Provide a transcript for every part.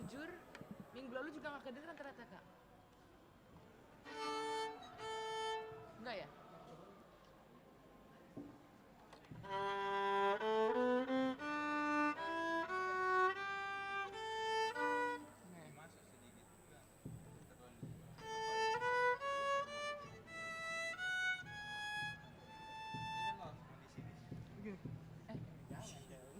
jujur minggu lalu juga nggak kedengeran ternyata kak. Enggak ya? Nah. Jangan dong.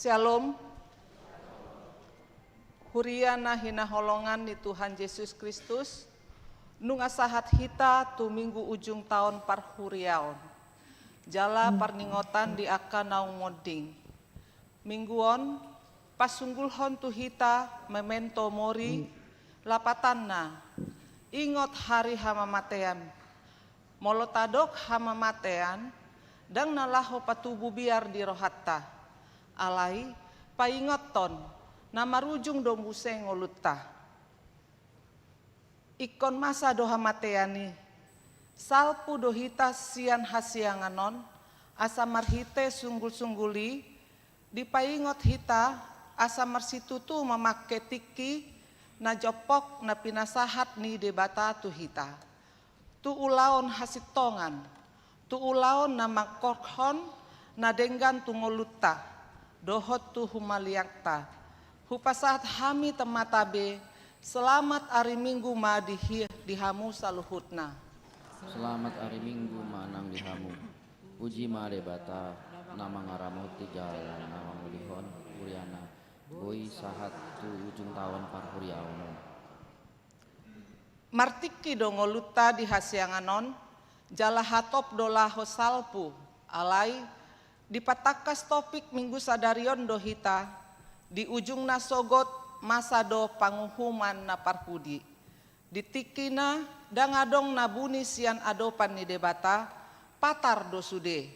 Shalom. Huriana hina holongan ni Tuhan Yesus Kristus. Nunga sahat hita tu minggu ujung tahun parhuriaon. Jala parningotan di aka naung ngoding. Mingguon pasunggulhon tu hita memento mori lapatanna. Ingot hari hamamatean. Molotadok hamamatean dang nalaho patubu biar di rohatta. Alai paingoton na marujung do museng ngolutta. Ikon masa doha mateani salpu dohita sian hasianganon asa marhite sunggul-sungguli dipaingot hita asa marsitutu memake tiki na jopok na pinasahat ni debata tu hita. Tu ulaon hasitongan, tu ulaon na makorhon na denggan tu ngolutta. Dohot tu humaliakta, hupasahat hami tematabe, selamat hari minggu ma dihamu saluhutna. Selamat hari minggu manang dihamu, uji ma debata, nama ngaramuti jalan, nama mulihon, Uriana, boi sahat tu ujung tahun parhuriaono. Martiki dongoluta di hasianganon, jala hatop dolaho salpu, alai, dipatakas topik minggu sadarion dohita di ujung nasogot masa do panguhuman na parhudi ditikina dangadong nabuni sian adopan ni debata patar do sude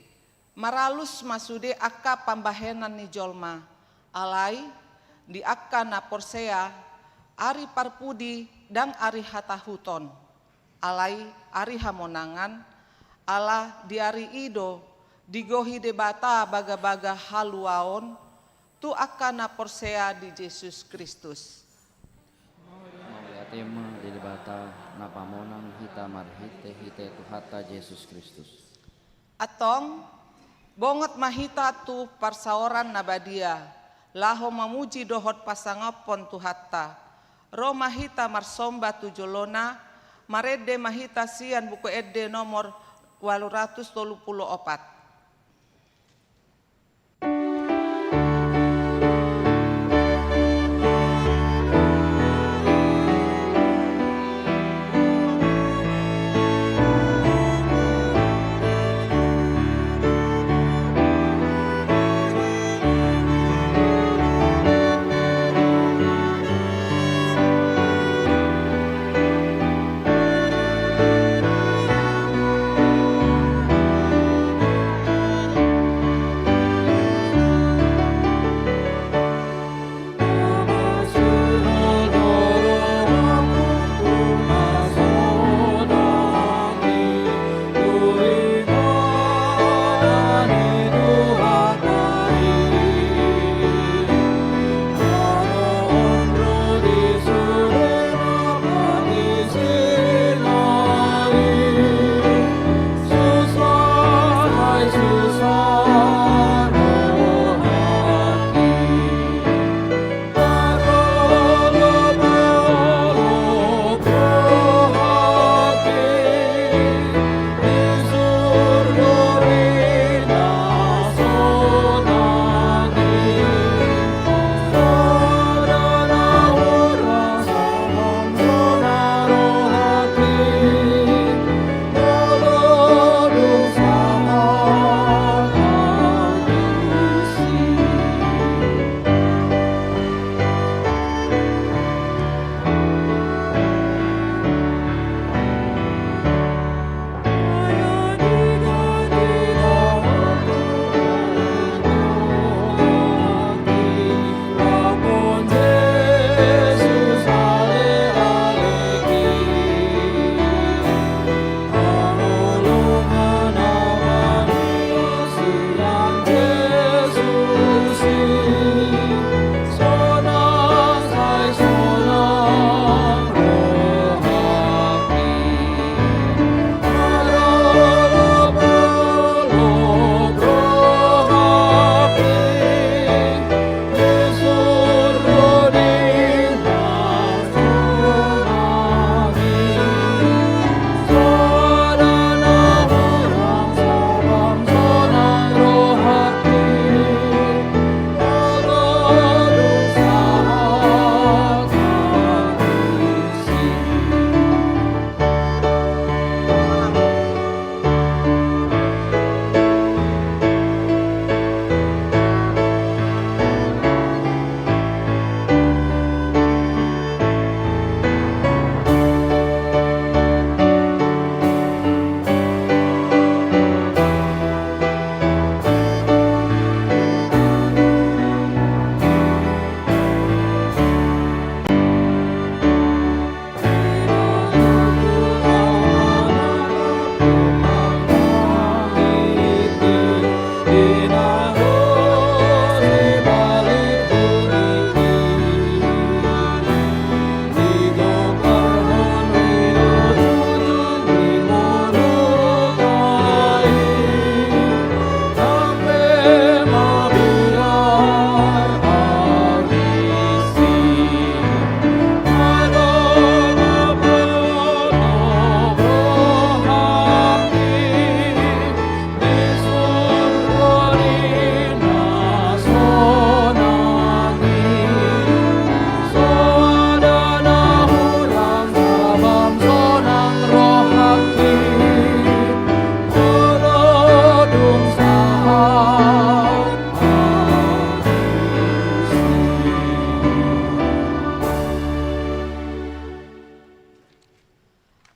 maralus masude akka pambahenan ni jolma alai di akka na porsea ari parpudi dang ari hatahuton alai ari hamonangan ala di ari ido digohi debata baga-baga haluaon tu akana porsea di Yesus Kristus. Tema di debata napamonang hita marhite hite tu hatta Yesus Kristus. Atong bongot mahita tu parsaoran nabadia laho mamuji dohot pasangapon tu hatta. Ro mahita marsomba tu jolona marede mahita sian buku ede nomor 834.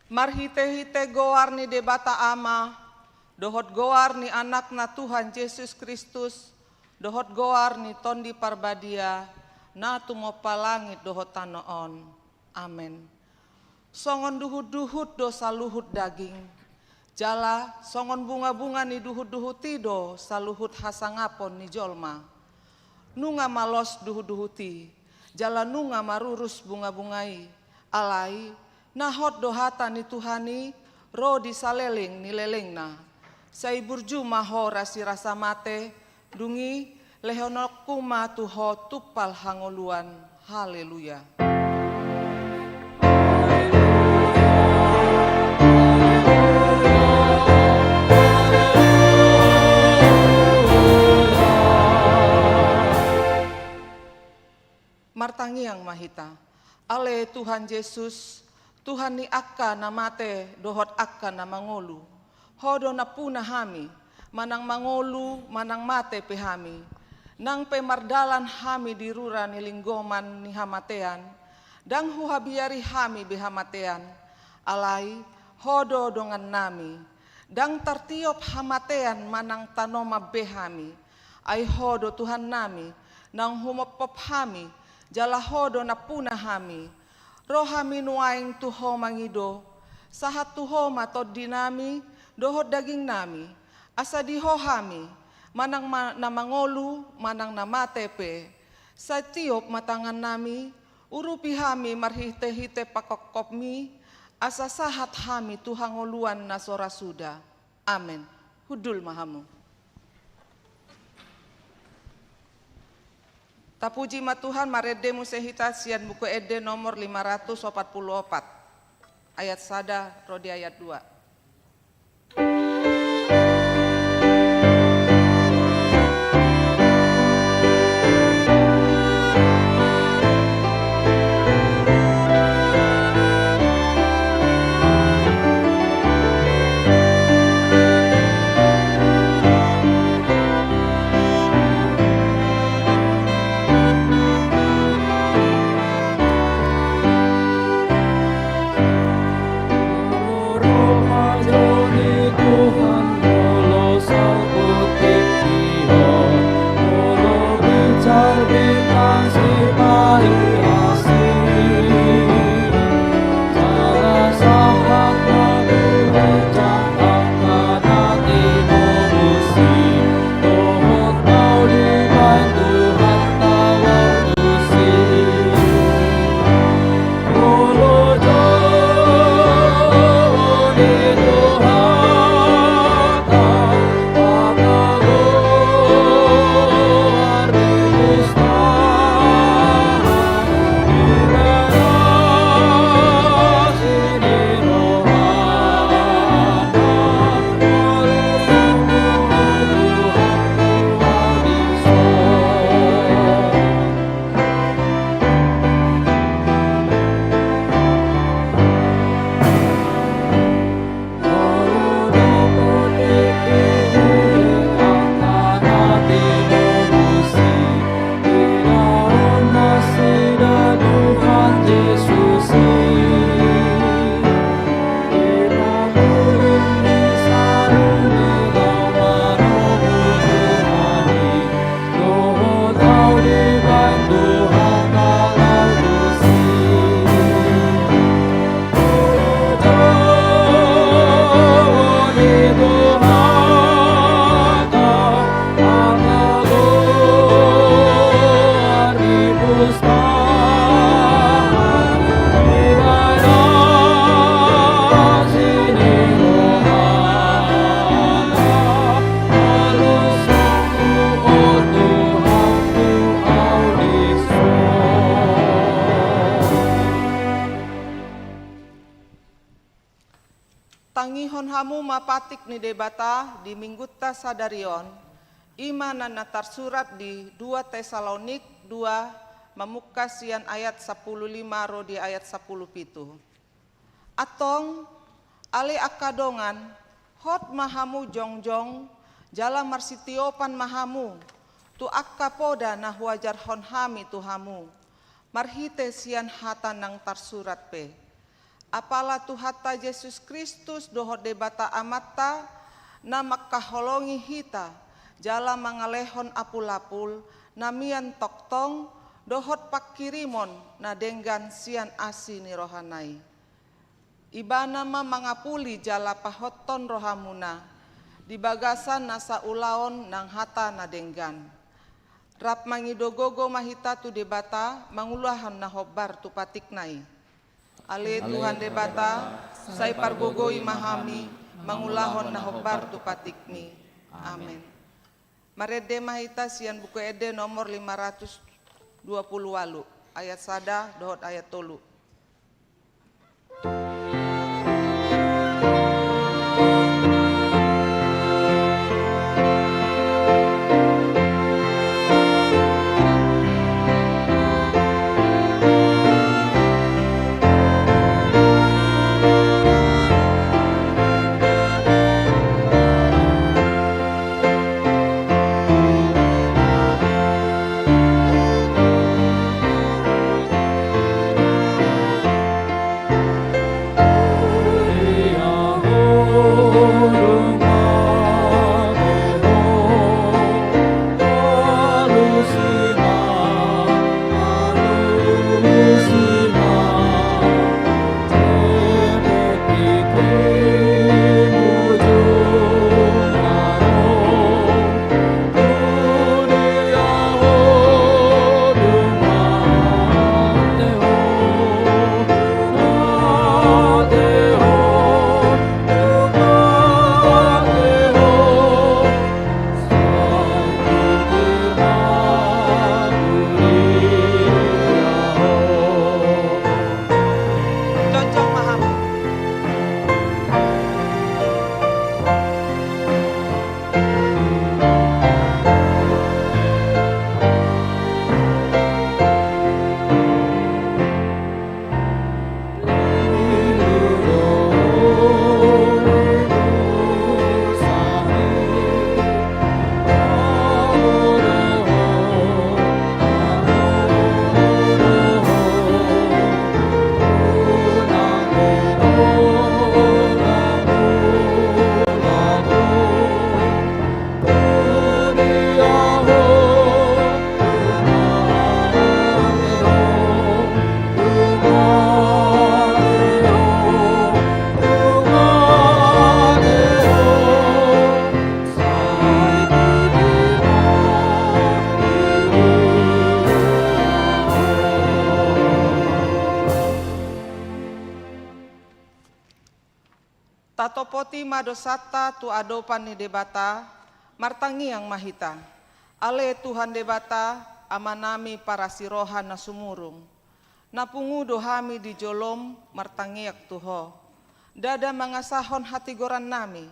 Marhite-hite goar ni debata ama, dohot goar ni anakna Tuhan Yesus Kristus, dohot goar ni tondi parbadia, na tumopa langit dohot tanoon. Amen. Songon duhut-duhut dosa luhut daging, jala songon bunga-bunga ni duhut-duhuti do saluhut hasangapon ni jolma. Nunga malos duhut-duhuti, jala nunga marurus bunga-bungai, alai nahot dohata ni Tuhani, ro di saleling ni lelengna. Sai burju maho rasi rasa mate, dungi lehonok kuma tuho tupal hangoluan. Haleluya. Martangi yang mahita, ale Tuhan Yesus, Tuhan ni akka namate dohot akka na mangolu, hodo na puna hami, manang mangolu, manang mate pehami, nang pemardalan hami di rura ni linggoman ni hamatean, dang huhabiari hami behamatean, alai hodo dongan nami, dang tartiop hamatean manang tanoma behami, ai hodo Tuhan nami, nang humopop hami, jala hodo na puna hami, rohami nuaing tuho mangido, sahat tuho matod dinami, dohot daging nami, asa diho hami, manang namangolu, manang namatepe, sa tiop matangan nami, urupi hami marhite-hite pakokopmi, asa sahat hami tuhangoluan na sorasuda. Amen. Hudul mahamu. Tapuji ma Tuhan marede musehita sian buku ede nomor 544 ayat sada rodi ayat 2. Tangihon hamu mapatik ni debata di minggutta sadarion, imanan natar surat di 2 Tesalonik 2 memukasian ayat 15 rodi ayat 10 pitu. Atong ale akadongan hot mahamu jongjong jala marsitiopan mahamu tu akka poda nah wajar hon hami tu hamu marhite sian hatan nang tarsurat pe. Apalah Tuhata Yesus Kristus dohot debata amata na makaholongi hita jala mangalehon apul-apul namian toktong dohot pakirimon na denggan sian asi ni rohanai. Ibana ma mangapuli jala pahoton rohamuna di bagasan nasa ulaon nang hata na denggan. Rap mangidogogo mahita tu debata mangulahan na hobar tu patiknai. Ale Tuhan debata say pargogoi mahami mangulahon na hobar tu patikni. Amin. Marede mahita sian buku ede nomor 528 ayat sada dohot ayat tolu. Tatopoti madosata tu adopan ni debata, martangi yang mahita. Ale Tuhan debata, amanami para sirohan na sumurung. Napungu dohami di jolom, martangiak tuho. Dada mangasahon hati goran nami,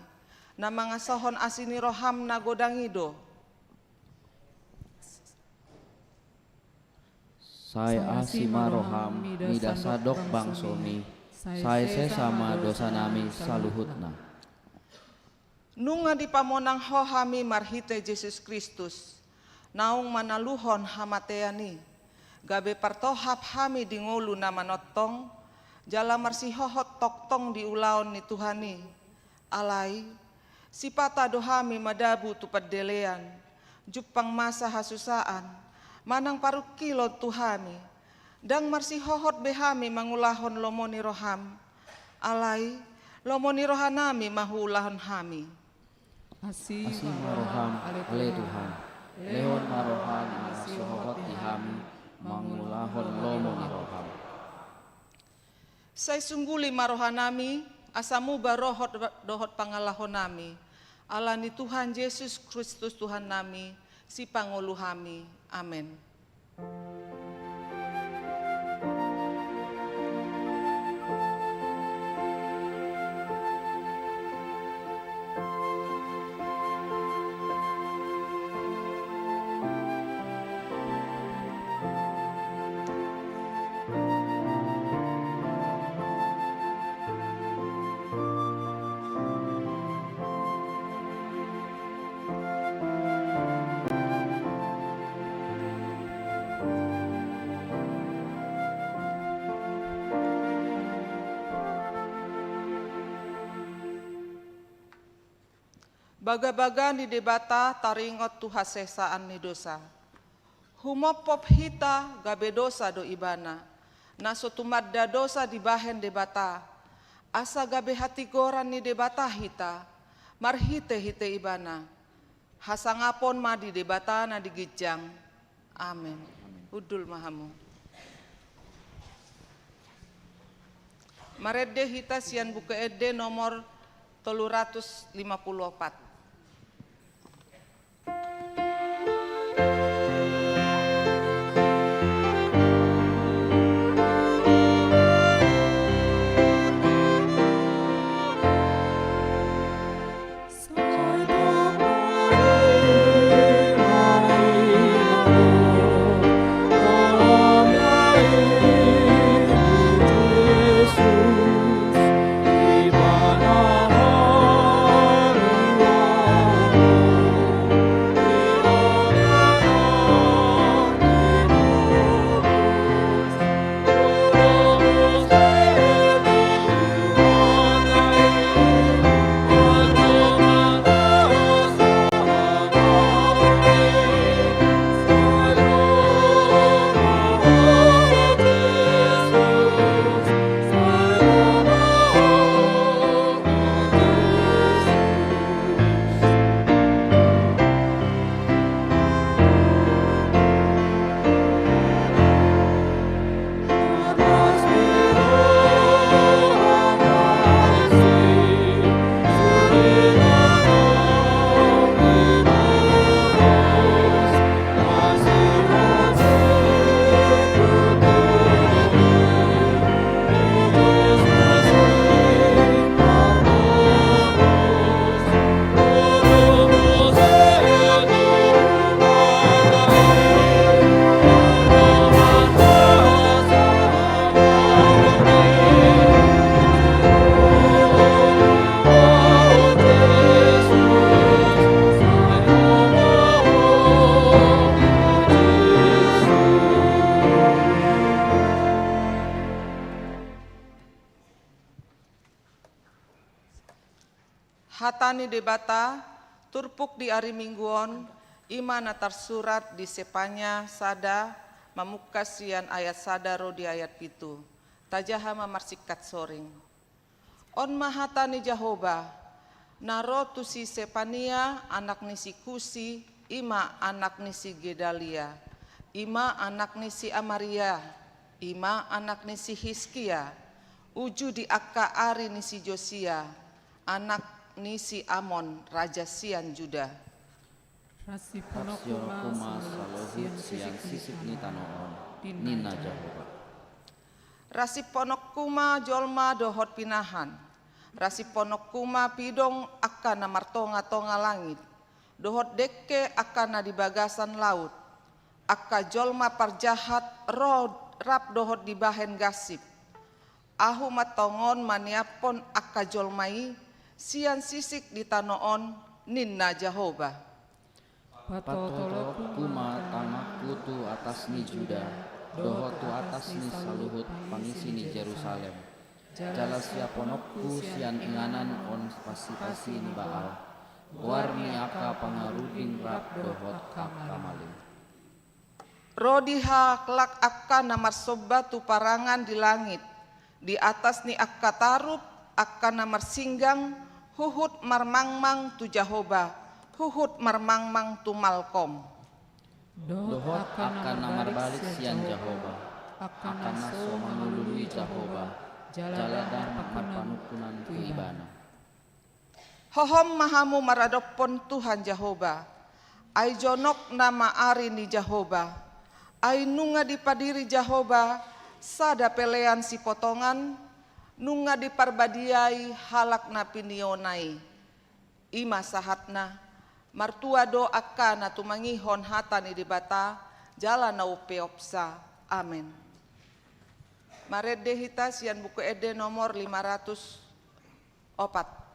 na mangasahon asini roham na godangido. Sai asima roham mida sadok bangsomi. Sai sesama dosa nami saluhutna. Nunga di pamonang hohami marhite Yesus Kristus. Naung manaluhon hamateani. Gabe partohap hami di ngulu nama notong. Jala marsihohot toktong di ulaon ni Tuhani. Alai, sipata dohami madabu tupadelean. Jupang masa hasusaan. Manang parukilo Tuhani. Dang marsihohot behami mangulahon lomoni roham. Alai, lomoni rohanami mahulahon hami. Asima roham ale Tuhan. Lehon marohan masihohot ihami mangulahon lomoni roham. Say sungguli marohanami, asamu barohot dohot pangalahonami. Ala ni Tuhan Yesus Kristus Tuhan nami, si panguluhami. Amin. Baga-baga ni debata taringot tu hasesaan ni dosa. Humopop hita gabe dosa do ibana. Naso tumadda dosa di bahen debata. Asa gabe hati goran ni debata hita. Marhite hite ibana. Hasangapon ma di debata na digijang. Amin. Udul mahamu. Maredde hita sian buku ede nomor 354. Hatani debata, turpuk di hari mingguon, imana tersurat di sepanya sada, mamukasian ayat sadaro di ayat pitu. Tajaha mamarsikat soring. On mahatani Jahoba, naro tu si Sepania, anak nisi Kusi, ima anak nisi Gedalia, ima anak nisi Amaria, ima anak nisi Hiskia, uju di akka ari nisi Josia, anak nisi Amon, Raja Sian Juda. Rasionokuma salohut siang sisik ni tanoon, nina Jahoba. Rasiponokuma jolma dohot pinahan. Rasiponokuma pidong akana martonga-tonga langit. Dohot deke akana di bagasan laut. Akka jolma parjahat rap dohot di bahen gasip. Ahu matongon maniapon akka jolmai, sian sisik di tanoon ninna Jahoba. Patolok kuma tamaku tu atas ni Juda, dohot tu atas ni saluhut pangisi ni Jerusalem. Jala siaponokku sian inganan on pasi-pasi ni Baal. Warni aka pangaruding rap dohot akamalin. Rodiha kelak akka namar soba tu parangan di langit. Di atas ni akka tarup akka namar singgang. Huhut marmangmang tu Jahoba, huhut marmangmang tu Malkom. Dohot akan namar balik sian Jahoba, akan naso mengulului Jahoba, jaladan marpanukunan tu ibana. Hohom mahamu maradopon Tuhan Jahoba, ai jonok nama ari ni Jahoba, ai nunga dipadiri Jahoba, sada pelean si potongan, nunga diparbadiai halak na pinionai. Ima sahatna, martua do akana tumangihon hatani debata, jala na upeopsa. Amin. Maredde hita sian buku ede nomor 504.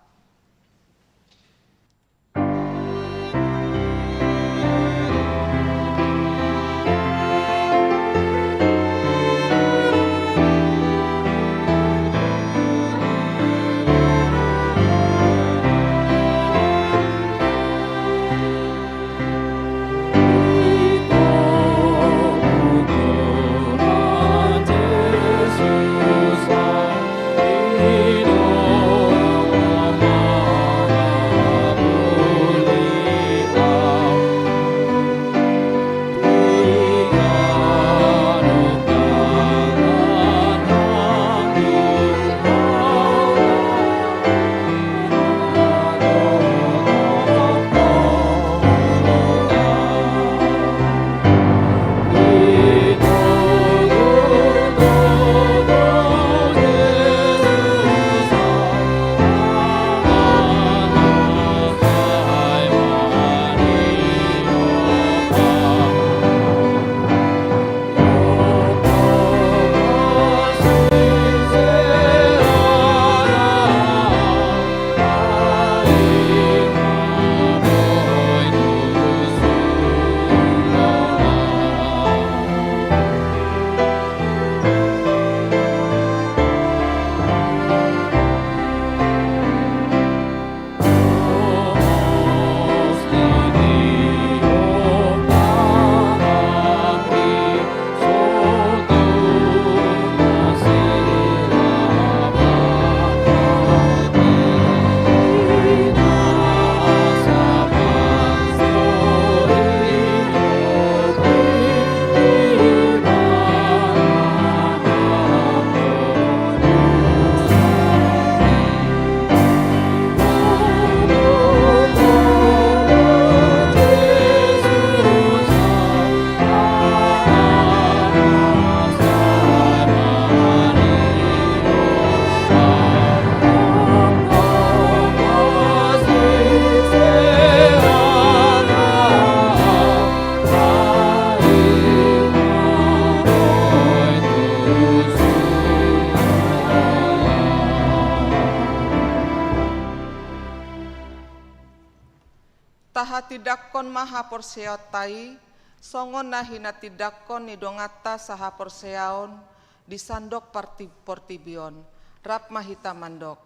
saha tidakkon maha porseotai, songon nahina tidakkon nidongata saha porseaon, disandok portibion, rap mahita mandok,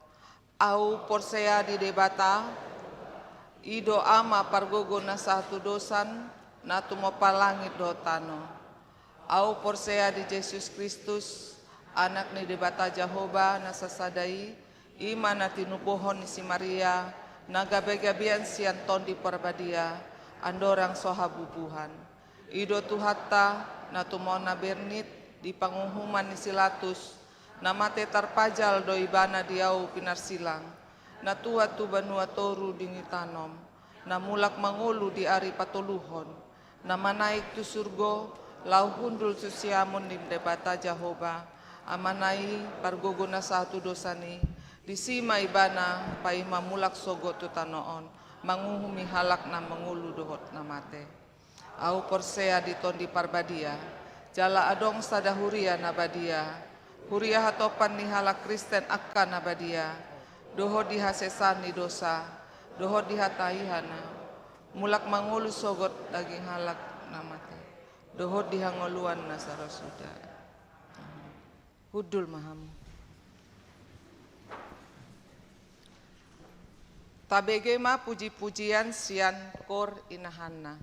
au porsea di debata, ido ama pargogo na satu dosan, na tumopalangit do tano, au porsea di Yesus Kristus, anak ni debata Jehovah na sasadai, ima na tinubohon ni si Maria, nagabe-gabian sian ton di parbadia, andorang soha bubuhan. Ido tuhata na tumona bernit di panguhuman ni silatus, na mate tarpajal do ibana diau pinarsilang, na tua tu banua toru dingitanom, na mulak mangulu di ari patoluhon, na manaik tu surgo, lau hundul susiamun di debata Jehovah, amanai pargogo na satu dosani, disima ibana pai mamulak sogo tu tanoon, manguhumi halak na mengulu dohot na mate. Au porsea di tondi parbadia, jala adong sada huria na badia, huria hatopan ni halak Kristen akka na badia, dohot di hasesan ni dosa, dohot di hataihana, mulak mangulu sogot daging halak na mate, dohot di hangoluan na sarasuda. Hudul mahamu. Tabegema puji-pujian sian kor inahanna.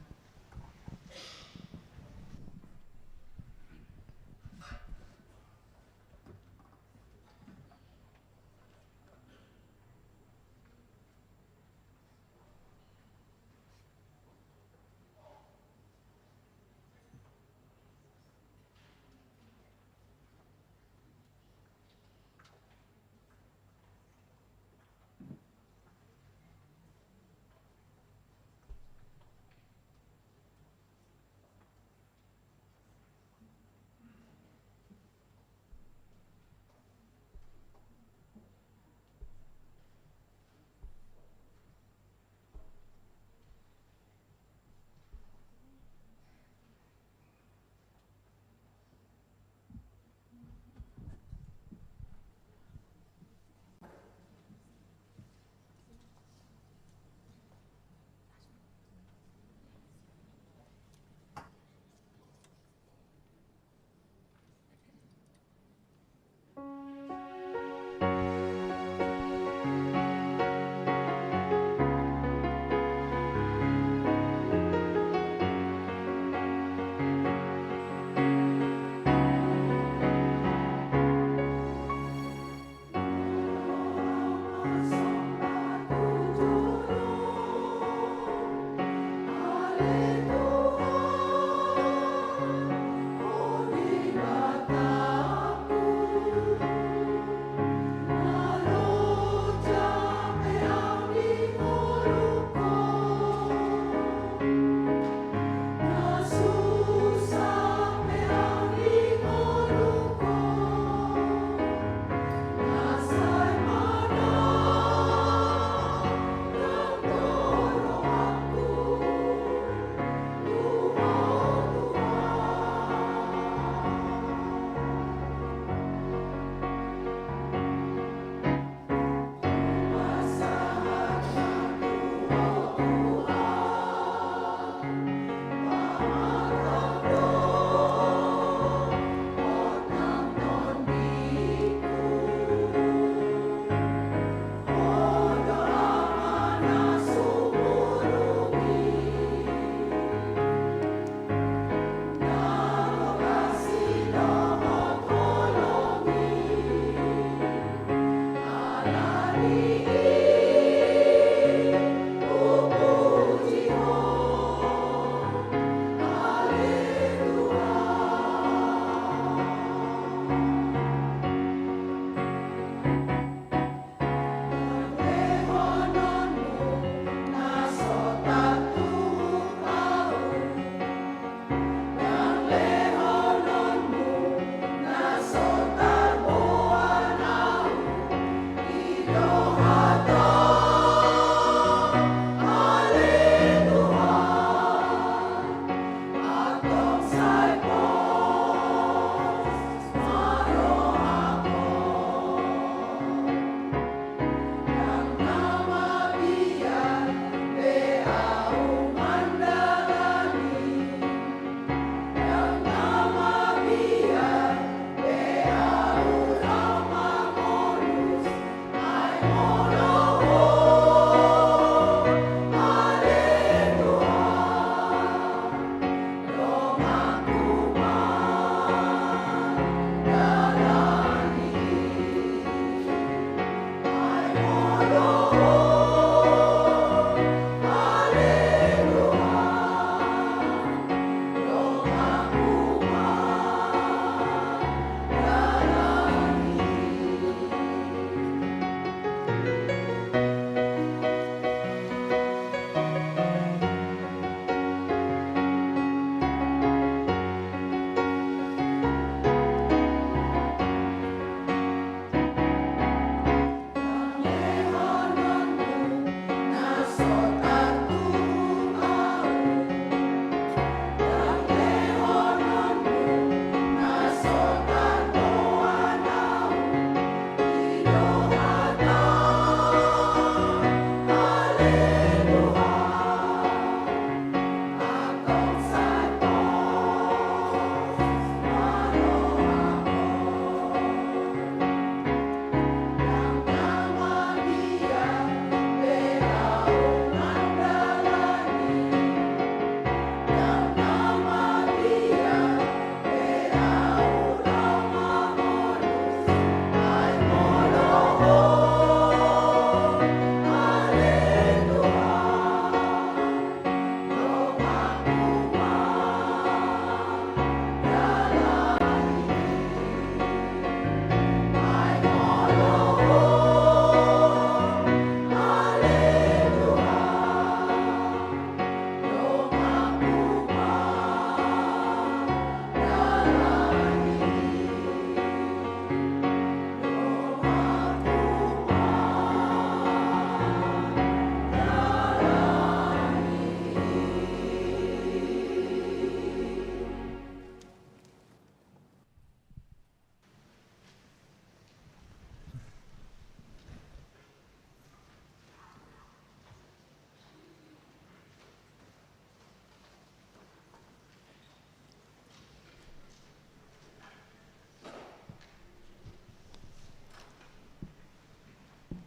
Hata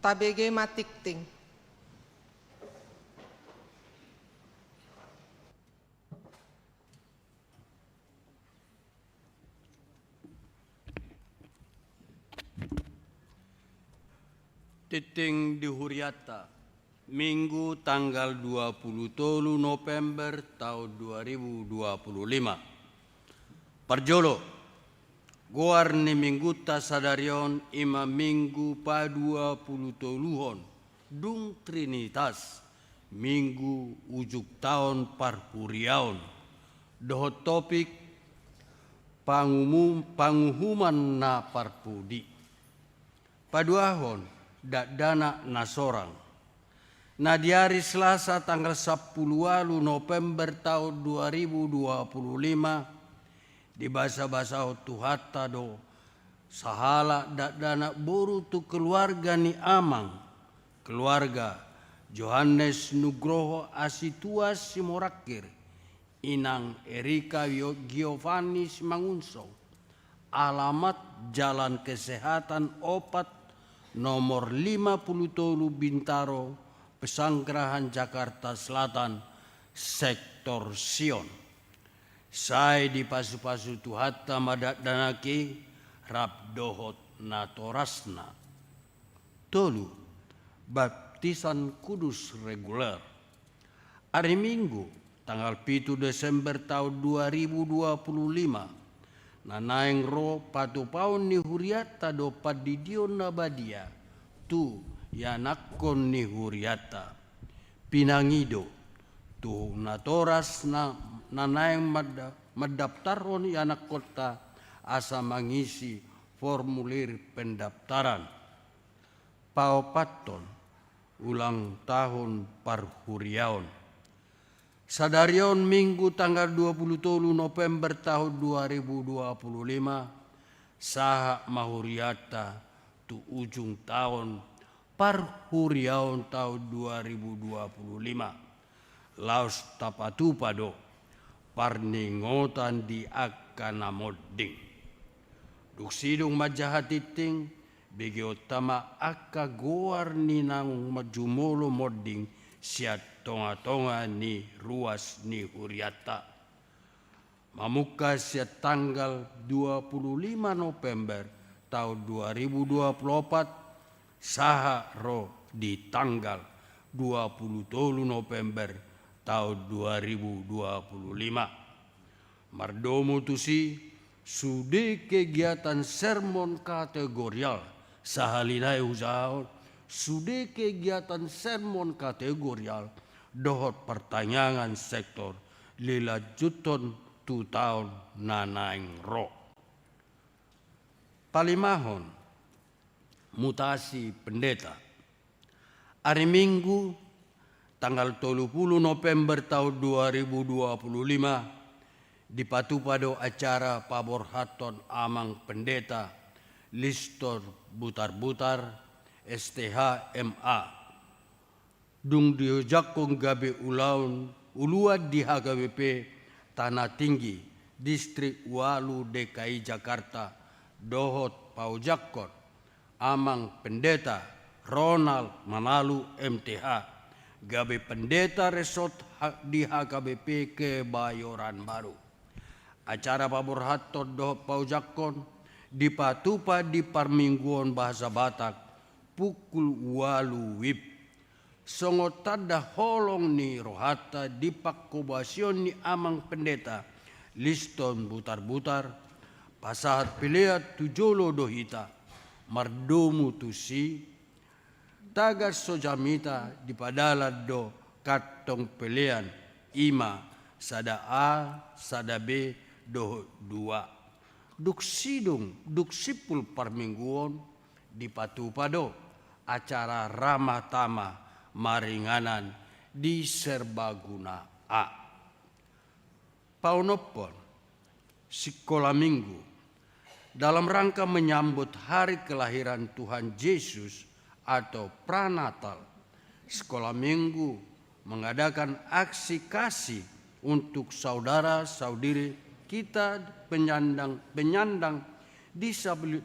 tabege matikting. Titing di Huriata, Minggu tanggal 23 November tahun 2025. Parjolo, goar ni mingguta sadarion ima minggu pa 23 dung Trinitas, minggu ujuk tahun parpuriaon. Doho topik panguhuman na parpudi. Paduahon dana nasorang. Nah di hari Selasa tanggal 10 November tahun 2025 di bahasa-bahasa Tuhatta do sahala dana boru tu keluarga ni amang, keluarga Johannes Nugroho Asitua Simorakir, Inang Erika Giovanni Simangunso, alamat Jalan Kesehatan Opat nomor 57 Bintaro, Pesanggerahan Jakarta Selatan, Sektor Sion. Saya di pasu-pasu Tuhatta madat danaki rabdohot natorasna. Tolu, baptisan kudus reguler. Hari Minggu, tanggal 7 Desember tahun 2025, nanaeng ro patu paun ni Huriata do padidion na badia tu yanakon ni Huriata pinangido tu natoras na nanaeng madaptaron yanak kota asa mangisi formulir pendaftaran paopaton ulang tahun parhuriaon. Sadarion Minggu tanggal 27 November tahun 2025 saha mahuriata tu ujung tahun parhuriaon tahun 2025 laos tapatu pado parningotan di akana modding duksidung majahatiting begi utama akka goar ninang majumolo modding siat tonga-tonga ni ruas ni Huriata. Mamuka siat tanggal 25 November tahun 2024 saha ro di tanggal 27 November tahun 2025. Mardomo tusi sude kegiatan sermon kategorial sahalinai usahaon sude kegiatan sermon kategorial dohot pertanyaan sektor lila juton tu tahun nanaing ro. Palimahon mutasi pendeta. Hari Minggu tanggal 30 November tahun 2025 dipatupado acara paborhaton amang pendeta listor butar-butar STH MA dung diojakong gabe uluad di HKBP Tanah Tinggi Distrik Walu DKI Jakarta dohot paujakon amang pendeta Ronald Manalu MTH gabe pendeta resort di HKBP Kebayoran Baru. Acara paborhaton dohot paujakon dipatupa di parmingguan bahasa Batak pukul 8 WIB. Songo tada holong ni rohata di pakobasion ni amang pendeta liston butar-butar pasahat pilihat tujolo dohita mardomu tusi tagar sojamita di padala do katong pilihan ima sada A sada B do 2 duk sidung duk sipul parmingguon di patupado acara ramah tamah maringanan di Serbaguna A. Paunopon Sekolah Minggu dalam rangka menyambut hari kelahiran Tuhan Yesus atau pranatal. Sekolah Minggu mengadakan aksi kasih untuk saudara-saudari kita penyandang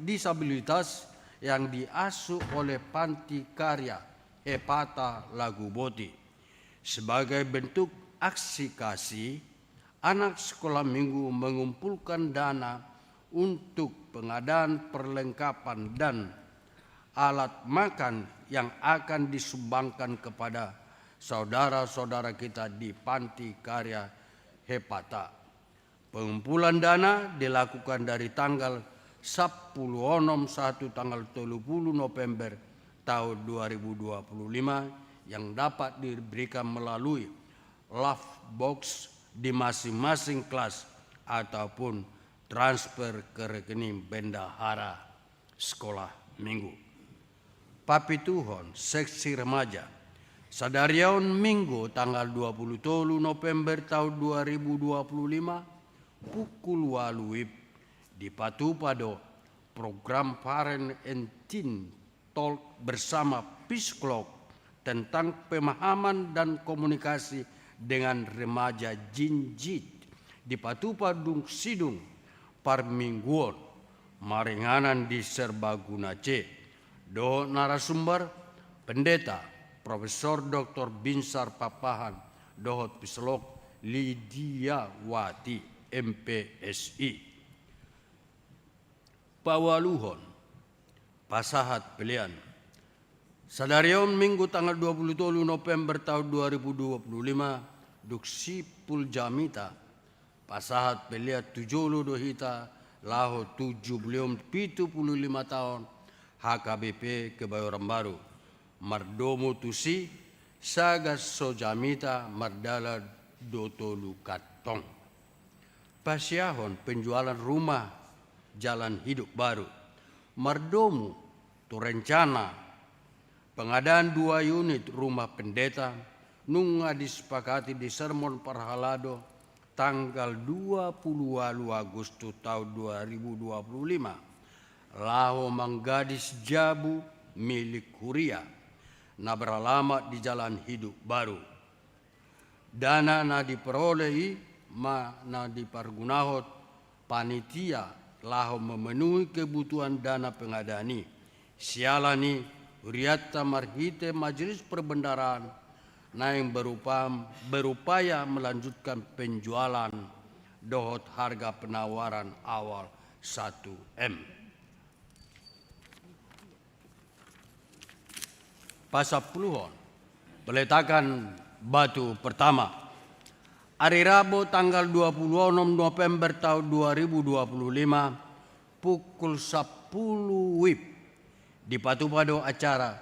disabilitas yang diasuh oleh Panti Karya Hepata Lagu Boti. Sebagai bentuk aksi kasih, anak sekolah minggu mengumpulkan dana untuk pengadaan perlengkapan dan alat makan yang akan disumbangkan kepada saudara-saudara kita di Panti Karya Hepata. Pengumpulan dana dilakukan dari tanggal 10 onom 1 tanggal 30 November tahun 2025 yang dapat diberikan melalui love box di masing-masing kelas ataupun transfer ke rekening bendahara sekolah minggu. Papituhon seksi remaja Sadarion Minggu tanggal 23 November tahun 2025 pukul 8 WIB di Patupado program Parent and Teen Talk bersama psikolog tentang pemahaman dan komunikasi dengan remaja jinjit di Patupadung Sidung Parmingguon Maringanan di Serbaguna C. Do narasumber pendeta Profesor Dr. Binsar Papahan Dohot Psikolog Lydia Wati MPSI. Pawaluhon Pasahat Pilihan Sadarion Minggu tanggal 27 November tahun 2025 Duksipul Jamita Pasahat Pilihan 70 dohita Laho 7 beliau 75 tahun HKBP Kebayoran Baru Mardomo Tusi Sagas Sojamita Mardala Dotolu Katong. Pasyahon penjualan rumah jalan hidup baru. Mardomo Turencana pengadaan 2 unit rumah pendeta nunga disepakati di Sermon Parhalado tanggal 20 Agustus tahun 2025. Laho Manggadis Jabu milik Kuria na beralamat di Jalan Hidup Baru. Dana na diperolehi na dipergunahot panitia laho memenuhi kebutuhan dana pengadani. Sialani Uriata Marhite Majelis Perbendaraan na yang berupaya melanjutkan penjualan dohot harga penawaran awal 1M. Pasapuluhon peletakan batu pertama. Hari Rabu tanggal 26 November tahun 2025 pukul 10 WIB di Patupado acara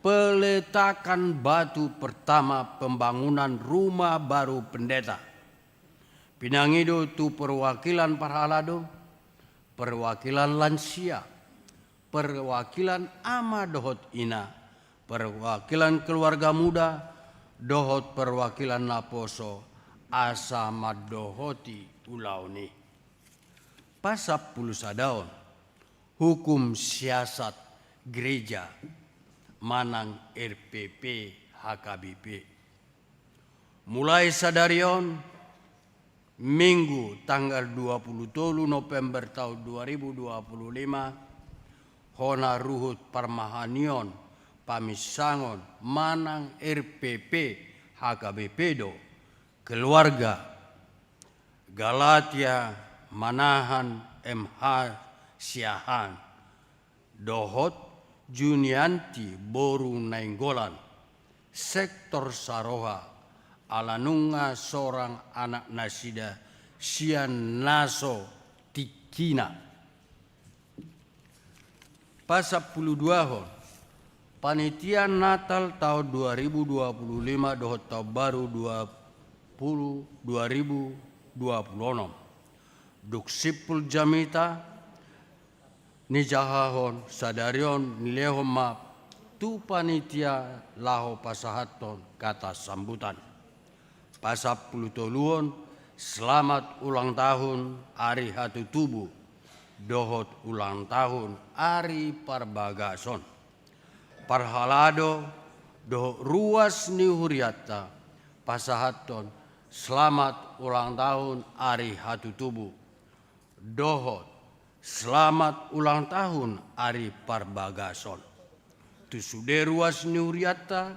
peletakan batu pertama pembangunan rumah baru pendeta. Pinangido tu perwakilan Parhalado, perwakilan lansia, perwakilan ama dohot ina, perwakilan keluarga muda, dohot perwakilan Naposo, asa madohoti ulauni. Pasap Pulusadaon, hukum siasat gereja, manang RPP HKBP. Mulai sadarion Minggu tanggal 27 November tahun 2025, hona ruhut parmahanion pamisangon manang RPP HKBP do keluarga Galatia Manahan MH Siahan dohot Junianti Boru Nainggolan sektor Saroha alanunga seorang anak nasida Sian Naso Tikina. Pasap 22 Panitia Natal tahun 2025 dohot tahun baru 2026. Duksipul Jamita Nijahahon Sadarion Nilehoma tu panitia laho pasahaton kata sambutan. Pasap 10 selamat ulang tahun Ari Hatu Tubuh dohot ulang tahun Ari Parbagason. Parhalado dohot ruas Nihuriata pasahaton selamat ulang tahun Ari Hatu Tubuh dohot Selamat ulang tahun Ari Parbagason. Tu sude ruas niuriata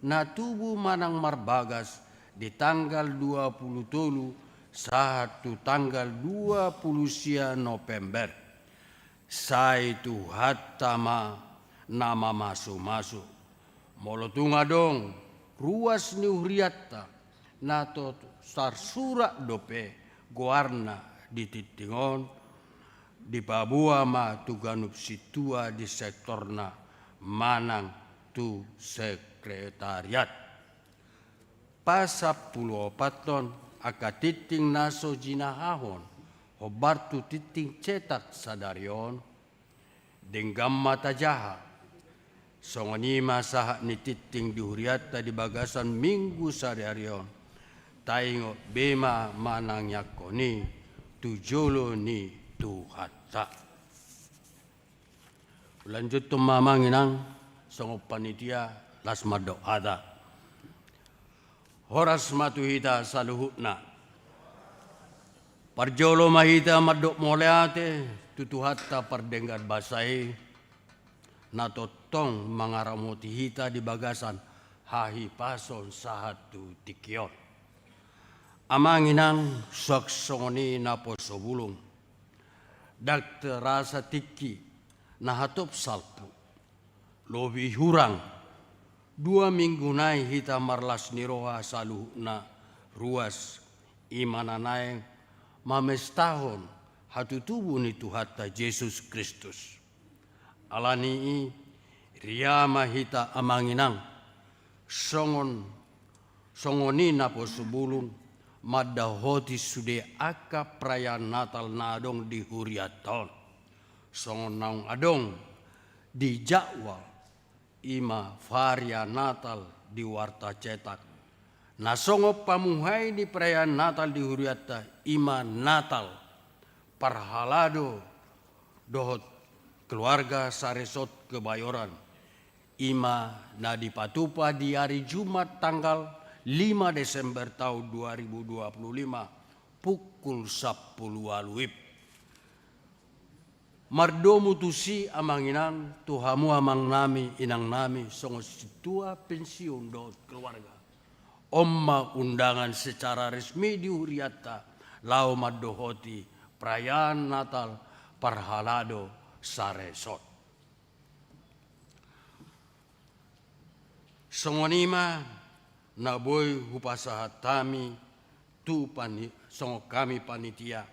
na tubuh manang marbagas di tanggal 27 satu tanggal 20 November. Sai tu hatama nama masuk-masuk. Molotunga dong ruas niuriata na to sarsura dope guarna di titingon di Papua ma tu ganup situa di sektorna manang tu sekretariat. Pasap 14 ton akatiting naso jinahahon hobar tu titing cetak sadarion denggam mata jaha. Songonima saha ni titing dihuriata di bagasan minggu sadarion. Taingo bema manang yakoni tujolo ni Tuhata. Lanjut tu mamanginang sangop panitia lasma doada. Horas matuhita saluhutna. Parjolo mahita madok moleate tutuhata pardenggar basai. Natotong mangaramoti hita di bagasan hahi pason sahatu tikion. Amanginang saksongoni naposo bulung. Dakte rasa tiki na hatop salpu. Lobi hurang. 2 minggu nai hita marlas niroha salu na ruas imana naeng mames tahun hatu tubuh ni Tuhata Yesus Kristus. Alani riama hita amanginang songoni napo subulung madda hoti sude aka perayaan Natal nadong di huriaton. Songon naung adong di jadwal ima varia Natal di warta cetak. Nasongo pamuhai di perayaan Natal di huriata ima Natal parhalado dohot keluarga saresot kebayoran. Ima nadi patupa di hari Jumat tanggal 5 Desember tahun 2025 pukul 10 waluip. Mardomu tusi amanginan tuhamu amang nami inang nami songo situa pensiun dot keluarga. Omma undangan secara resmi di huriata lau madohoti perayaan Natal parhalado saresot. Songonima naboy hupasahat tami tu songo kami panitia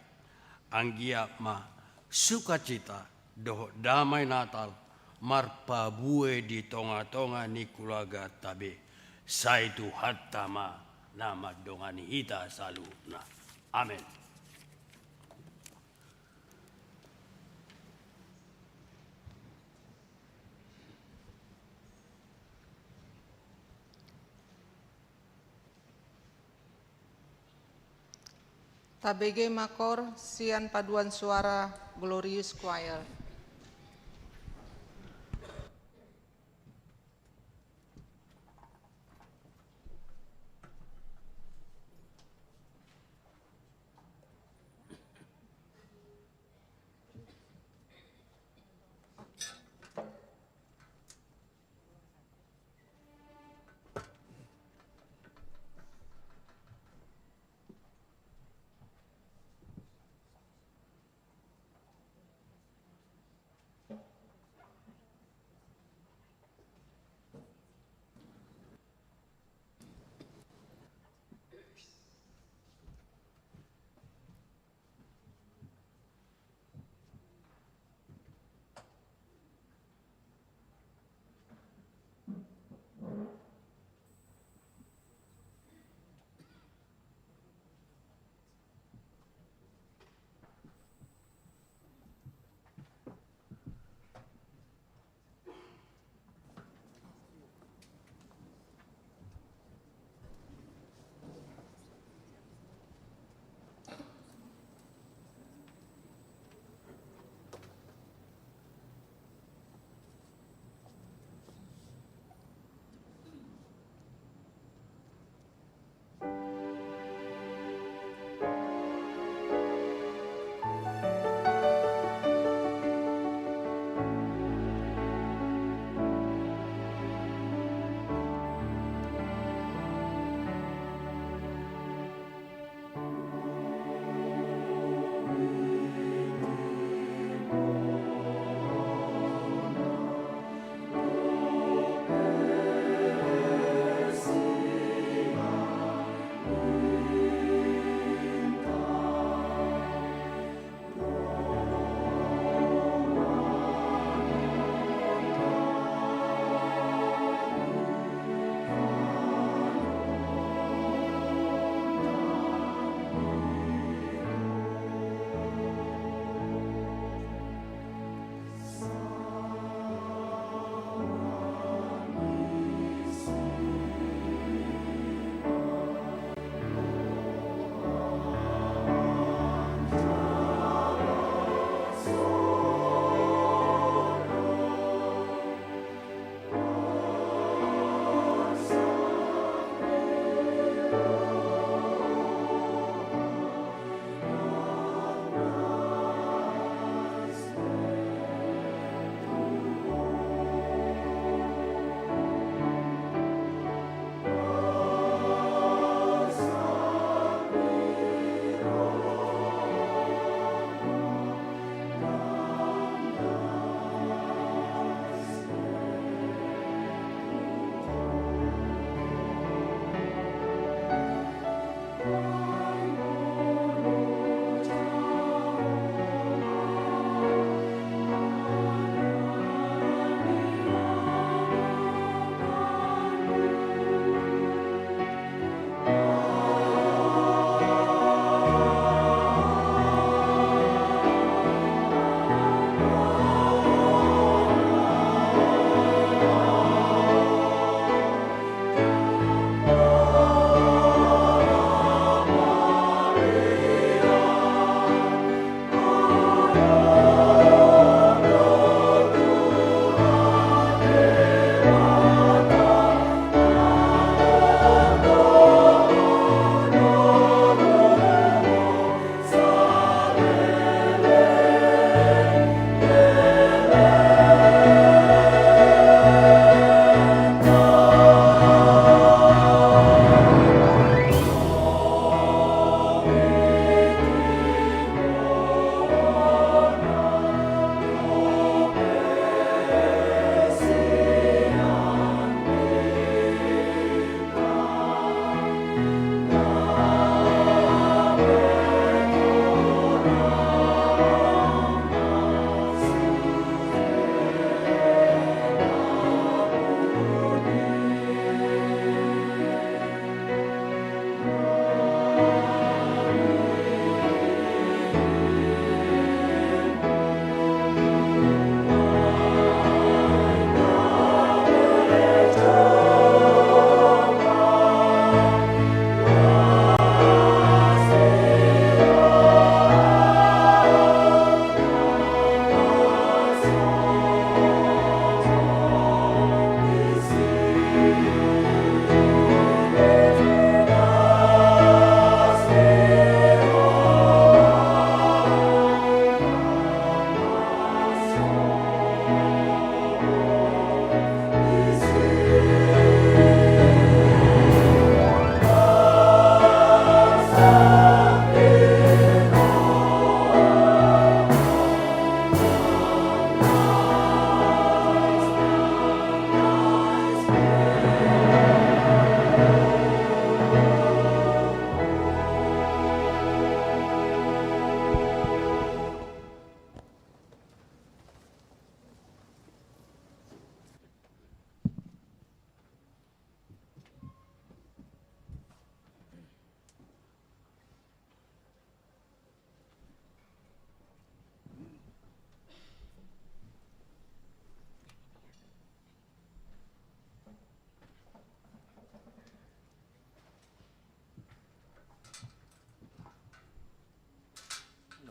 anggia ma sukacita doh damai Natal marpabue di tonga-tonga ni kulaga tabe saitu hatama nama dongani hita saluna. Amin. Tabege Makor, Sian Paduan Suara, Glorious Choir.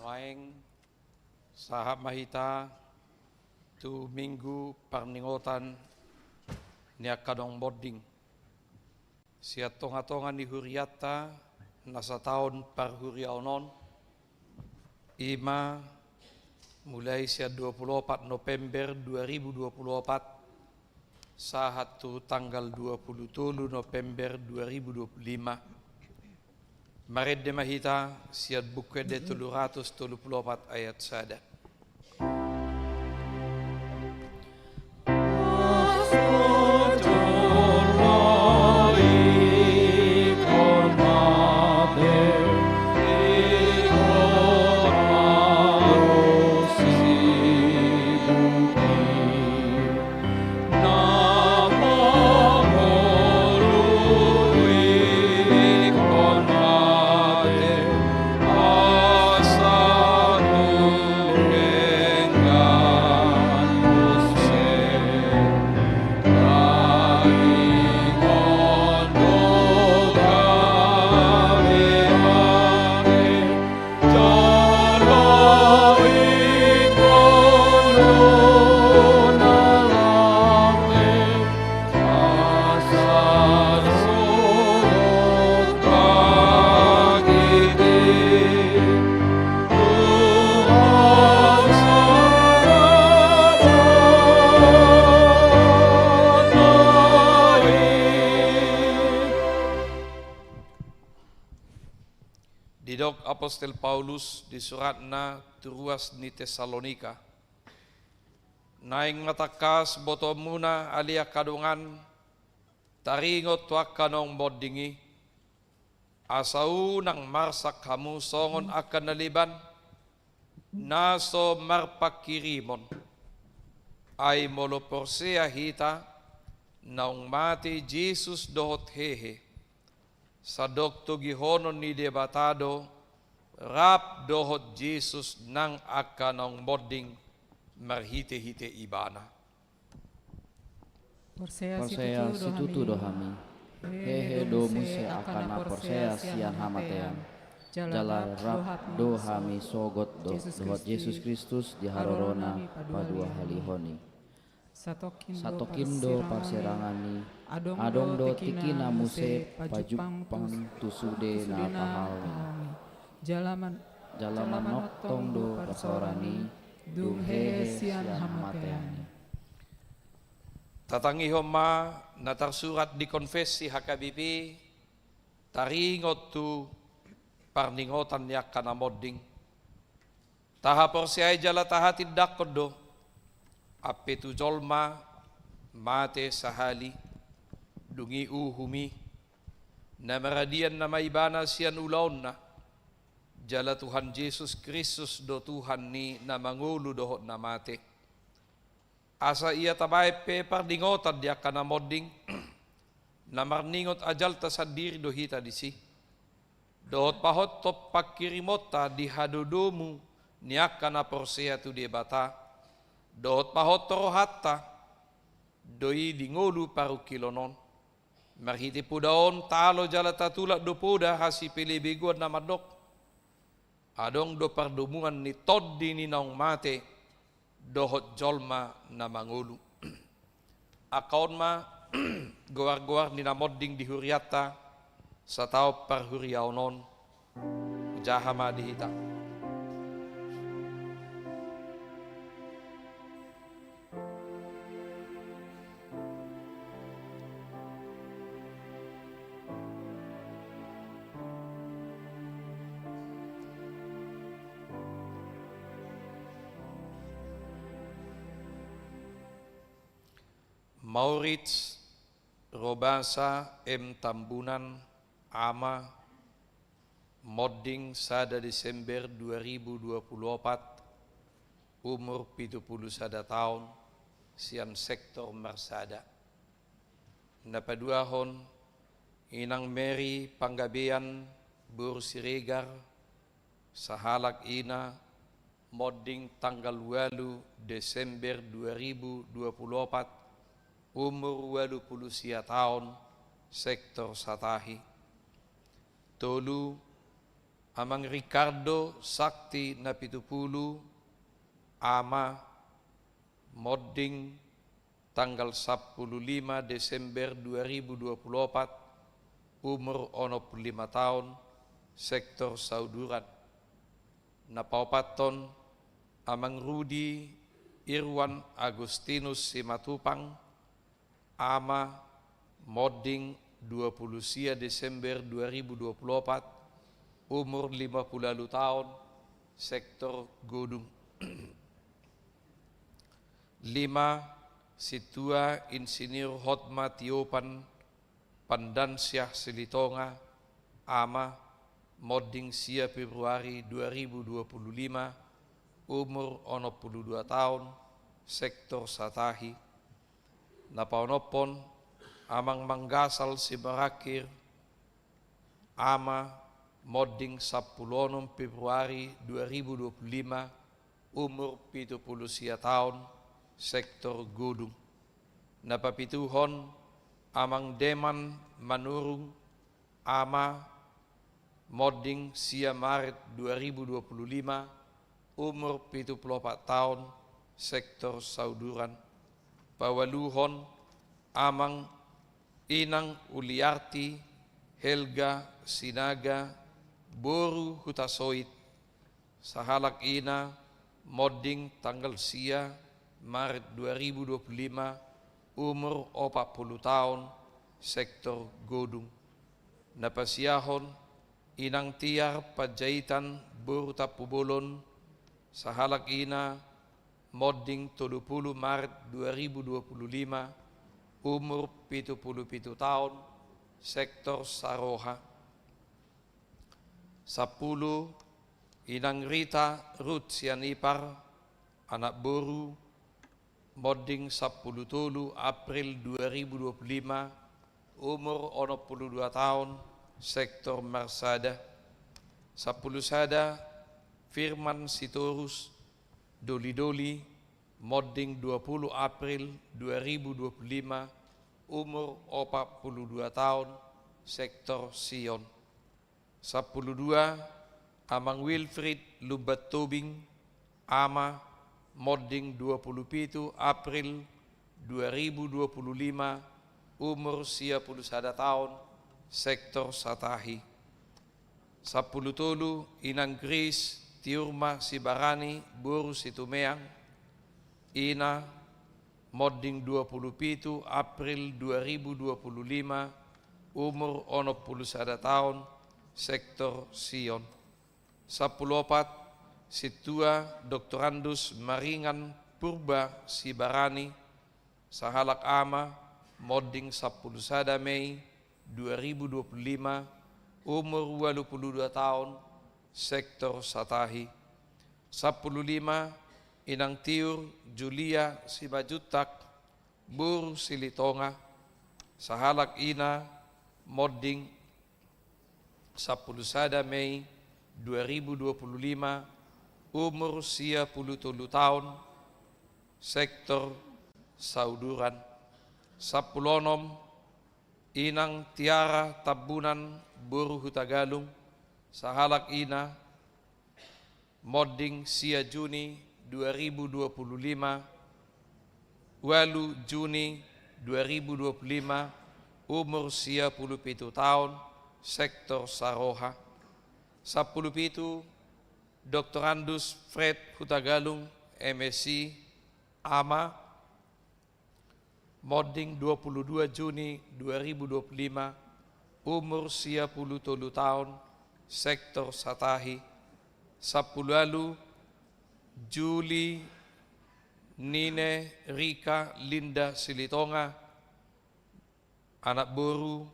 Maeng sahab mahita tu minggu parningotan niya kadong boarding. Siya tonga-tonga ni huriata nasa tahun parhuriaunon ima mulai siya 24 November 2024 sahat tu tanggal 27 November 2025 Maredde mahita siya bukwede 334 ayat sada. Didok Apostel Paulus di suratna turuas ni Tesalonika. Naing matakas boto muna alia kadungan taringot wakanong bodingi. Asau nang marsak kamu songon akan naliban naso marpakirimon. Ay molo porsea hita naung mati Jesus dohot hehe. Sadok tu gihonon ni debatado rap dohot Jesus nang akanong boarding marhite-hite ibana. Persea situtu dohami. Hehe do muse akana persea sian hamatean. Jala rap dohami sogot dohot Yesus Kristus di harorona padua halihoni. Satokindo parserangani adong do tikina muse pajupang tusude na pahawi jalaman noktong do pasorani dung hehe sian hamateani. Tatangi homa natarsurat di konfesi HKBP taringot tu parningotan yak kana modding tahapor siay jala tahatid dakodo ape tu jolma mate sahali dungi uhumi na maradian na maibana siyan ulaon na jala Tuhan Yesus Kristus do Tuhan ni na mangulu dohot na mate asa iya tabay pe pardingotan dia kana modding na marningot ajal ta sadiri do hita disi dohot pahot top pakirimota di hadodomu niak kana porsea tu de bata dohot pahot toro hatta doi dingolu paru kilonon marhiti pudaon talo jala tatula do puda hasi pili biguan na madok adong do pardumungan ni toddi ni naung mate dohot jolma na mangulu akaon ma goar-goar ni namodding di huriata sa tao parhuriaunon jahama dihita. Maurits Robasa M. Tambunan Ama modding sada Desember 2024 umur 71 tahun sian sektor Marsada napaduahon inang Mary Panggabean Bur Siregar sahalak ina modding tanggal 8 Desember 2024 umur 20 tahun sektor Satahi. Tolu Amang Ricardo Sakti na 70, ama, modding tanggal 15 Desember 2024, umur 65 tahun, sektor Sauduran. Napaupaton amang Rudi Irwan Agustinus Simatupang, ama, modding 20 Desember 2024, umur 50 tahun, sektor Godung. 5. Situa Insinyur Hotma Tiopan Pandansyah Silitonga, ama, modding sia Februari 2025, umur 62 tahun, sektor Satahi. Napaunopon amang Manggasal Sibarakir, ama, modding 10 Februari 2025, umur 70 tahun, sektor Godung. Napapituhon amang Deman Manurung, ama, modding sia Maret 2025, umur 74 tahun, sektor Sauduran. Pawaluhon amang Inang Uliarti Helga Sinaga Boru Hutasoit, sahalak ina, modding tanggal sia Maret 2025, umur 40 tahun, sektor Godung. Napasiyahon Inang Tiar Pajaitan Boru Tapubulon, sahalak ina, modding 30 Maret 2025, umur 77 tahun, sektor Saroha. 10. Inang Rita Ruth Sianipar, anak boru, modding 10 April 2025, umur 62 tahun, sektor Marsada. 10 Sada Firman Sitorus Doli-Doli, modding 20 April 2025, umur 42 tahun, sektor Sion. 12. Amang Wilfrid Lubat Tobing, ama, modding 27 April 2025, umur 91 tahun, sektor Satahi. 10 Inang Grace Tiurma Sibarani Boru Situmeang, ina, modding 27 April 2025, umur 91 tahun, sektor Sion. 14. Situa Doktorandus Maringan Purba Sibarani, sahalak ama, modding 10 Mei 2025, umur 82 tahun, sektor Satahi. 15. Inang Tiur Julia Sibajutak Boru Silitonga, sahalak ina, modding 10 Mei 2025, umur 63 tahun, sektor Sauduran. 16. Inang Tiara Tabunan Boru Hutagalung, sahalak ina, modding sia Juni 2025, 8 Juni 2025, umur 57 tahun, sektor Saroha. 17. Doktorandus Fred Hutagalung MSc, ama, modding 22 Juni 2025, umur 53 tahun, sektor Satahi. 10 Juli Nine Rika Linda Silitonga, anak boru,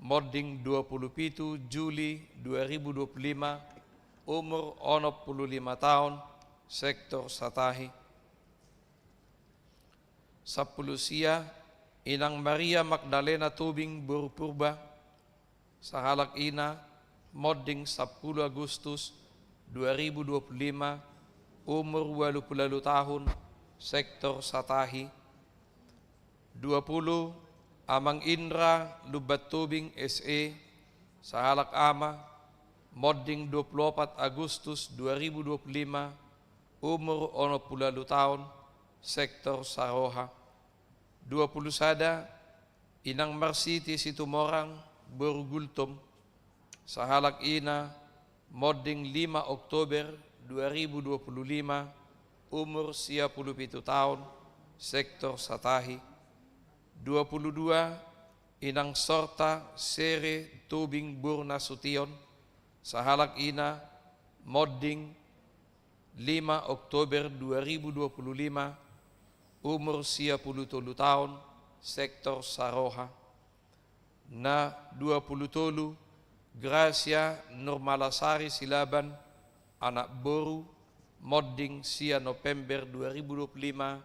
modding 27 Juli 2025, umur 65 tahun, sektor Satahi. 10 Sia Inang Maria Magdalena Tubing Boru Purba, sahalak ina, modding 10 Agustus 2025, umur 82 tahun, sektor Satahi. 20 Amang Indra Lubat Tubing SE, sahalak ama, modding 24 Agustus 2025, umur 60 tahun, sektor Saroha. 21 Inang Marsiti Situmorang, Borgultom, sahalak ina, modding 5 Oktober 2025, umur 57 tahun, sektor Satahi. 22 Inang Sorta Sere Tubing Burna Sution, sahalak ina, modding 5 Oktober 2025, umur 57 tahun, sektor Saroha. Na 27 Gracia Nurmalasari Silaban, anak Boru, modding sia November 2025,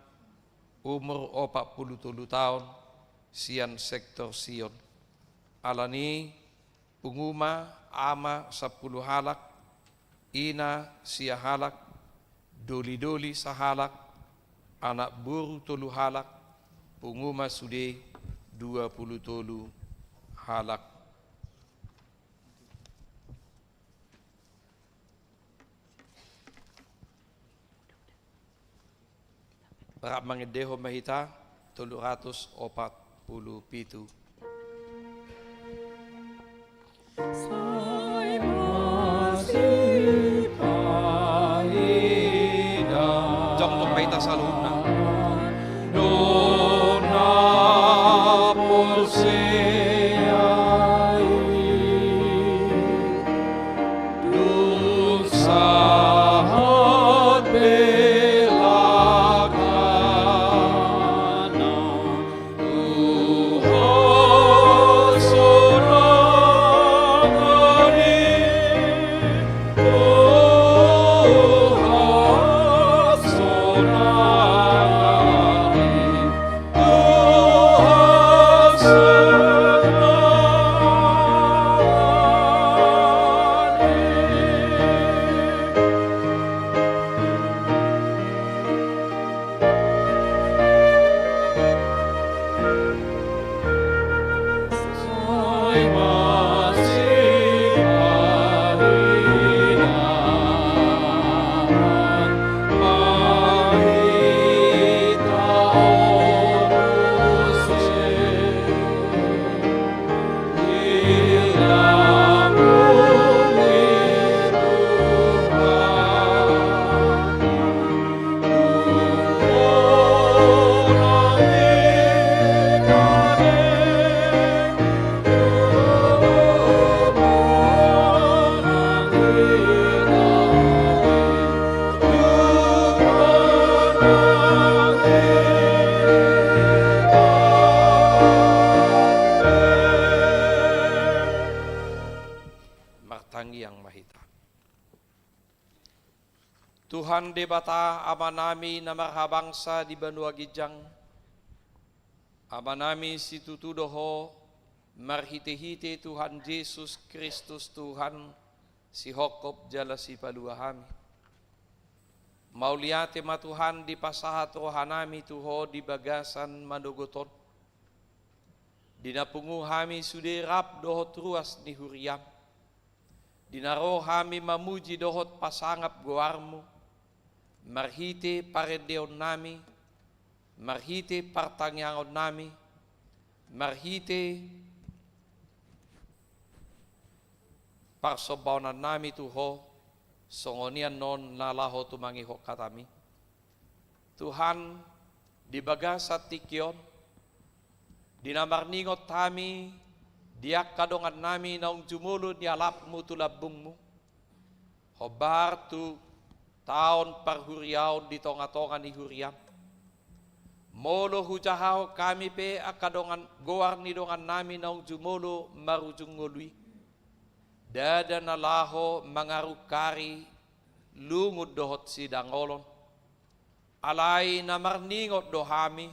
umur 47 tahun, sian sektor Sion. Alani punguma ama 10 halak, ina sia halak, doli-doli sahalak, anak Boru 3 halak, punguma sude 23 halak. Para mangedeho mahita 347. Jong tong mahita sa luna. Dona porseai dulsahat belakana Tuhan sonangani Tuhan sonangani Tuhan martangi yang mahita. Tuhan debata ama nami na marhabangsa di Banua Gijang, ama nami situtudoho marhite-hite Tuhan Yesus Kristus Tuhan si hokop jala si paluahami. Mauliate ma Tuhan di pasahat rohanami tuho di bagasan manugoton. Dinapunguhami suderap dohot ruas ni huriam. Dinarohami mamuji dohot pasangap goarmu. Marhite paredeon nami, marhite partangyangon nami, marhite parsobaonan nami tuho, songonian non nalaho tumangiho katami. Tuhan di bagasat tikion, dinamarningot kami, diak kadongan nami naung jumulu di alapmu tulabungmu. Hobar tu tahun parhuriaon di tonga-tonga ni huriam. Molo hujahao kami pe akadongan goar ni dongan nami naung jumulu marujung ngului. Dada nalaho mangarukari lungud dohot sidangolon. Alai namarningot dohami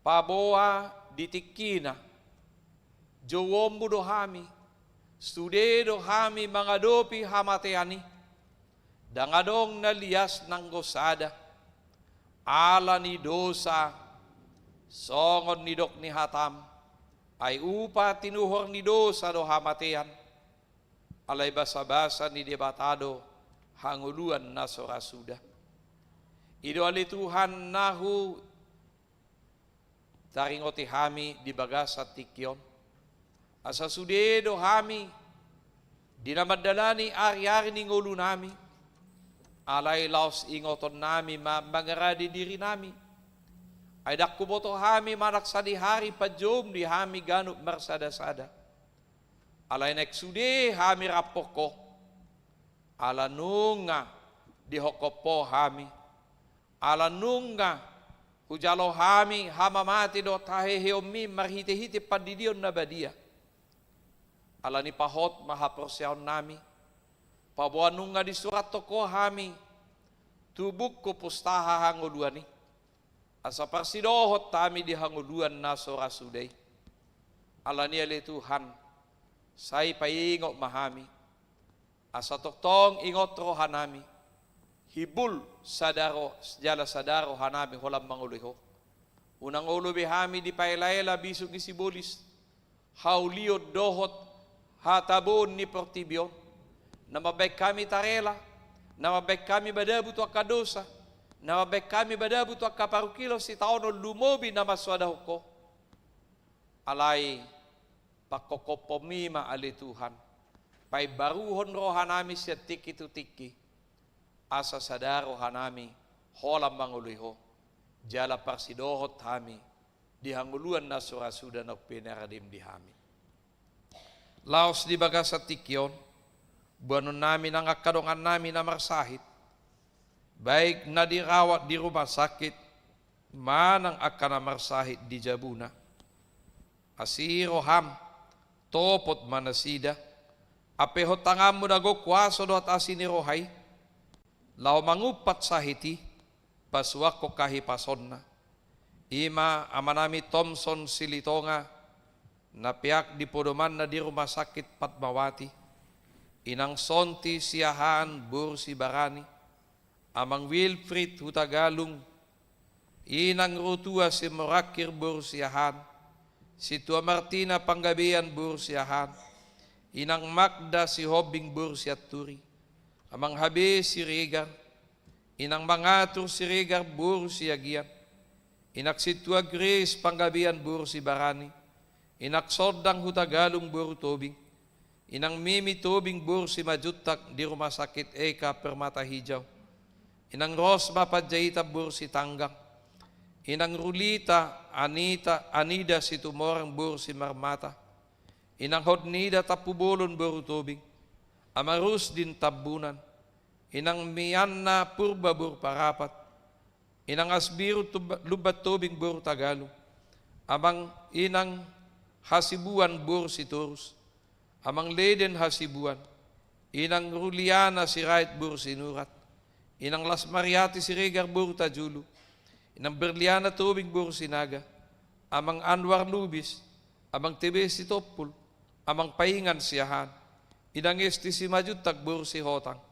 paboa ditikina jowombu dohami stude dohami mangadopi hamateani dangadong nalias ng gosada ala ni dosa songon ni dok ni hatam ay upa tinuhor ni dosa do hamatean alay basa-basa ni debatado hanguluan na sorasuda. Ido ali Tuhan nahu taringoti hami di bagas at tikyon. Asa sudedo hami dinamadalani ari-ari ning ulo nami. Alay laos ingoton nami mangaradi diri nami. Ay dakkuboto hami manaksadi hari pajom di hami ganop marsada-sada. Alay neksude hami rapoko. Ala nunga di hokopo hami. Ala nunga hujalo hami hamamati do taheheomi marhite-hite padidion na badia. Ala ni pahot mahaprosyaon nami. Pabuanung nga di surat toko hami, tubuk ko pustaha hanguluan ni. Asa parsidohot tami di hanguluan na sorasuday. Ala niya li Tuhan, say paingok mahami. Asa toktong ingot rohan nami. Hibul sadaro, jala sadaro hanami holam manguliho. Unang ulo bihami di pailayla bisog isibulis. Hauliod dohot hatabon ni portibyon. Namabek kami tarela, namabek kami badabu tu akadosa, namabek kami badabu tu akaparukilo si taono lumobi na maswada huko. Alay pakokopomima ali Tuhan, pay baruhon rohanami siya tiki tu tiki, asa sadaro hanami holam manguliho, jala parsidohot hami, dihanguluan na surasuda na pinaradim di hami. Laos di bagas at tikyon, buanon namin ang akadongan namin na marsahit, baik na dirawat di rumah sakit, manang akan na marsahit di jabuna. Asiro ham, topot manasida, apeho tangam mo dago kwaso doat asini rohay, lao mangupat sahiti, paswak ko kahipason na. Ima amanami Thompson Silitonga, na piyak di podoman na di rumah sakit Patmawati, inang Sonti Siahaan Bursi Barani, amang Wilfrid Hutagalung, inang Rutua si Morakir Bursiahan, si Tua Martina Panggabian Bursiahan, inang Magda si Hobing Bursiaturi, amang Habe si Regar, inang Mangatur si Regar Bursiagian, inak si Tua Grace Panggabian Bursi Barani, inak Sordang Hutagalung Burtobing, inang Mimi Tobing Bursi Majutak di Rumah Sakit Eka Permata Hijau, inang Rosma Padjaita Bursi Tanggang, inang Rulita Anida Situmorang Bursi Marmata, inang Hodnida Tapubolon Burutobing, Amarus din Tabunan, inang Mianna Purba Burparapat, inang Asbiru Lubat Tobing Burtagalong, amang inang Hasibuan Bursi Turus, amang Leden Hasibuan, inang Ruliana si Rait Bursinurat, inang Las Mariati si Regar Burtajulu, inang Berliana Tubing Bursinaga, amang Anwar Lubis, amang Tebe si Topul, amang Paingan Siahan, inang Esti si Majutak Bursi Hotang,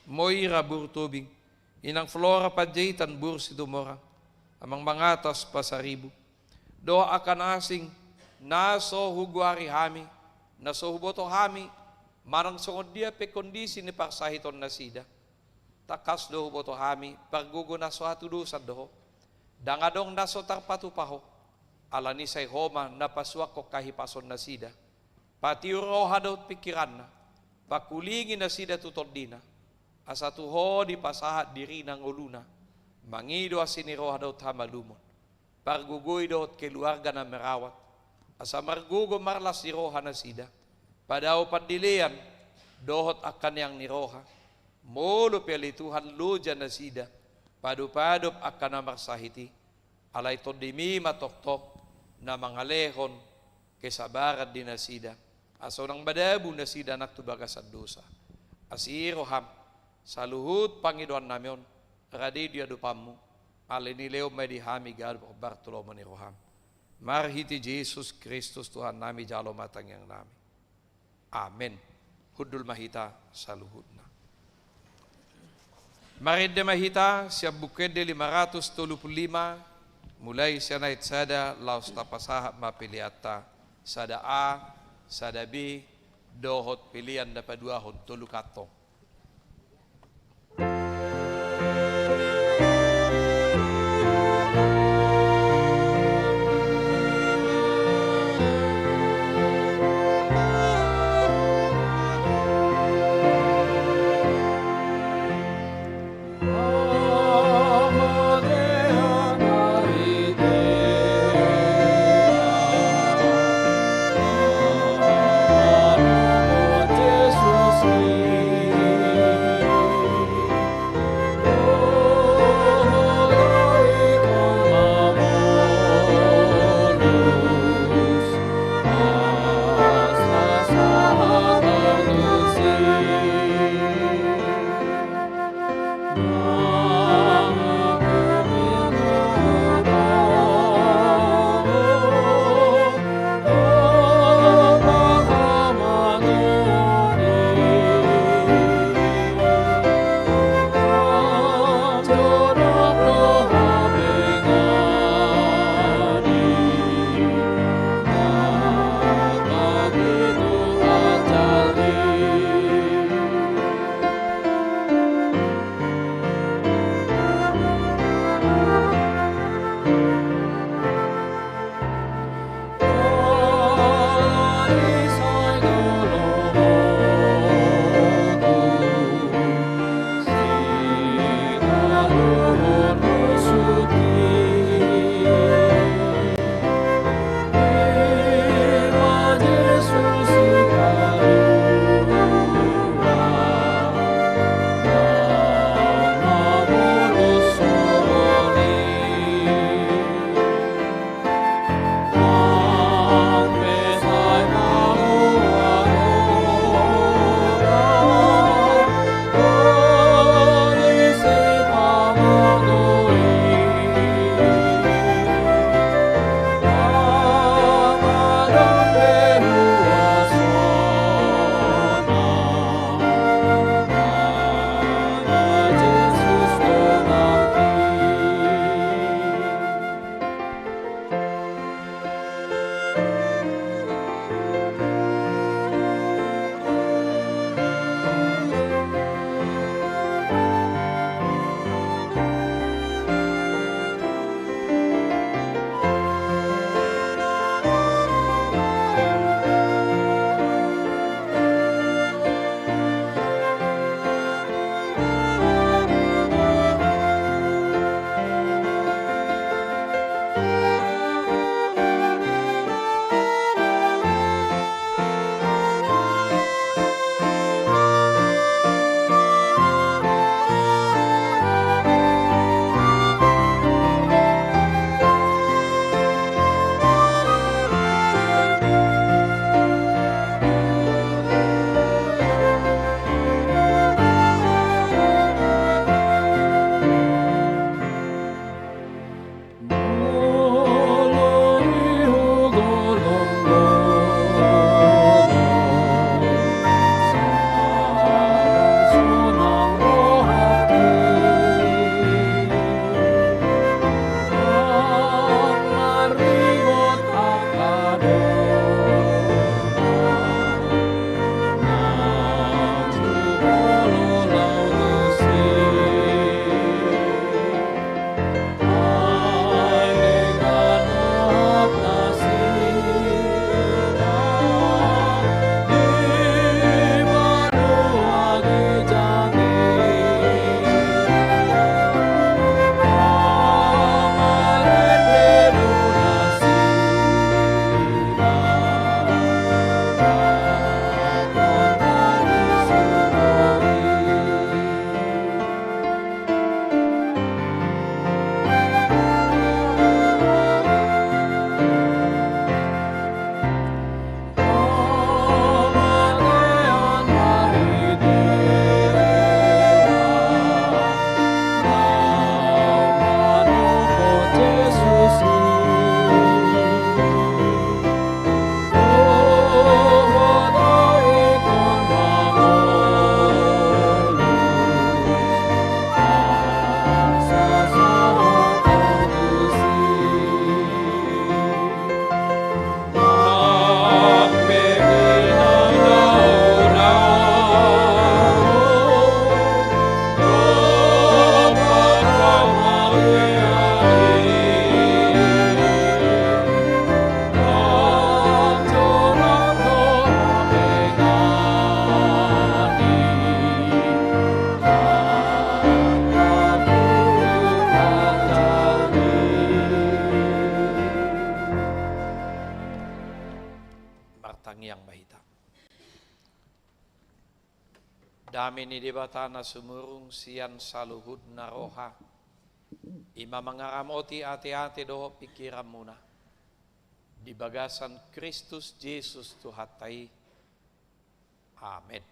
Moira Burtubing, inang Flora Padjaitan Bursi Dumorang, amang Mangatas Pasaribu, doa akan asing naso huguari hami, naso huboto hami, marang songod dia pe kondisi ni parsahiton na sida. Takas do huboto hami, pargugo naso hatu dosan doho. Dangadong naso tarpatupaho, ala ni say homa napaswak ko kahipason na sida. Pati roha daw pikiran na, pakulingin na sida tutod dina, asa tuho di pasahat diri ng uluna, mangido asini roha daw tamalumon. Pargugoy daw keluarga na merawat, asa margugo marlas si roha na sida, padaw pandilian, dohot akan yang ni roha, molo peli Tuhan luja na sida, padupadop akan na marsahiti, alay tondimi matoktok, na mangalehon, kesabaran din na sida, aso nang badabu na sida naktubagas at dosa, asiro ham, sa luhut Panginoon namin, radidio adupamu, alinileo may dihami gado Bartolomeo ni roham. Marhiti Jesus Kristus Tuhan nami jalo matang yang nami. Amen. Hudul mahita saluhud na. Marid de mahita siya buked de 535 mulai siya na itsada laos tapasaha mapiliata sada A, sada B, dohot pilihan dapat dua hon tolu katong. Jesus tangiang mahita. Dami ni debata na sumurung siyan saluhud na roha. Ima mangaramoti ati-ati doho pikiran muna. Di bagasan Kristus Jesus Tuhatai. Amen.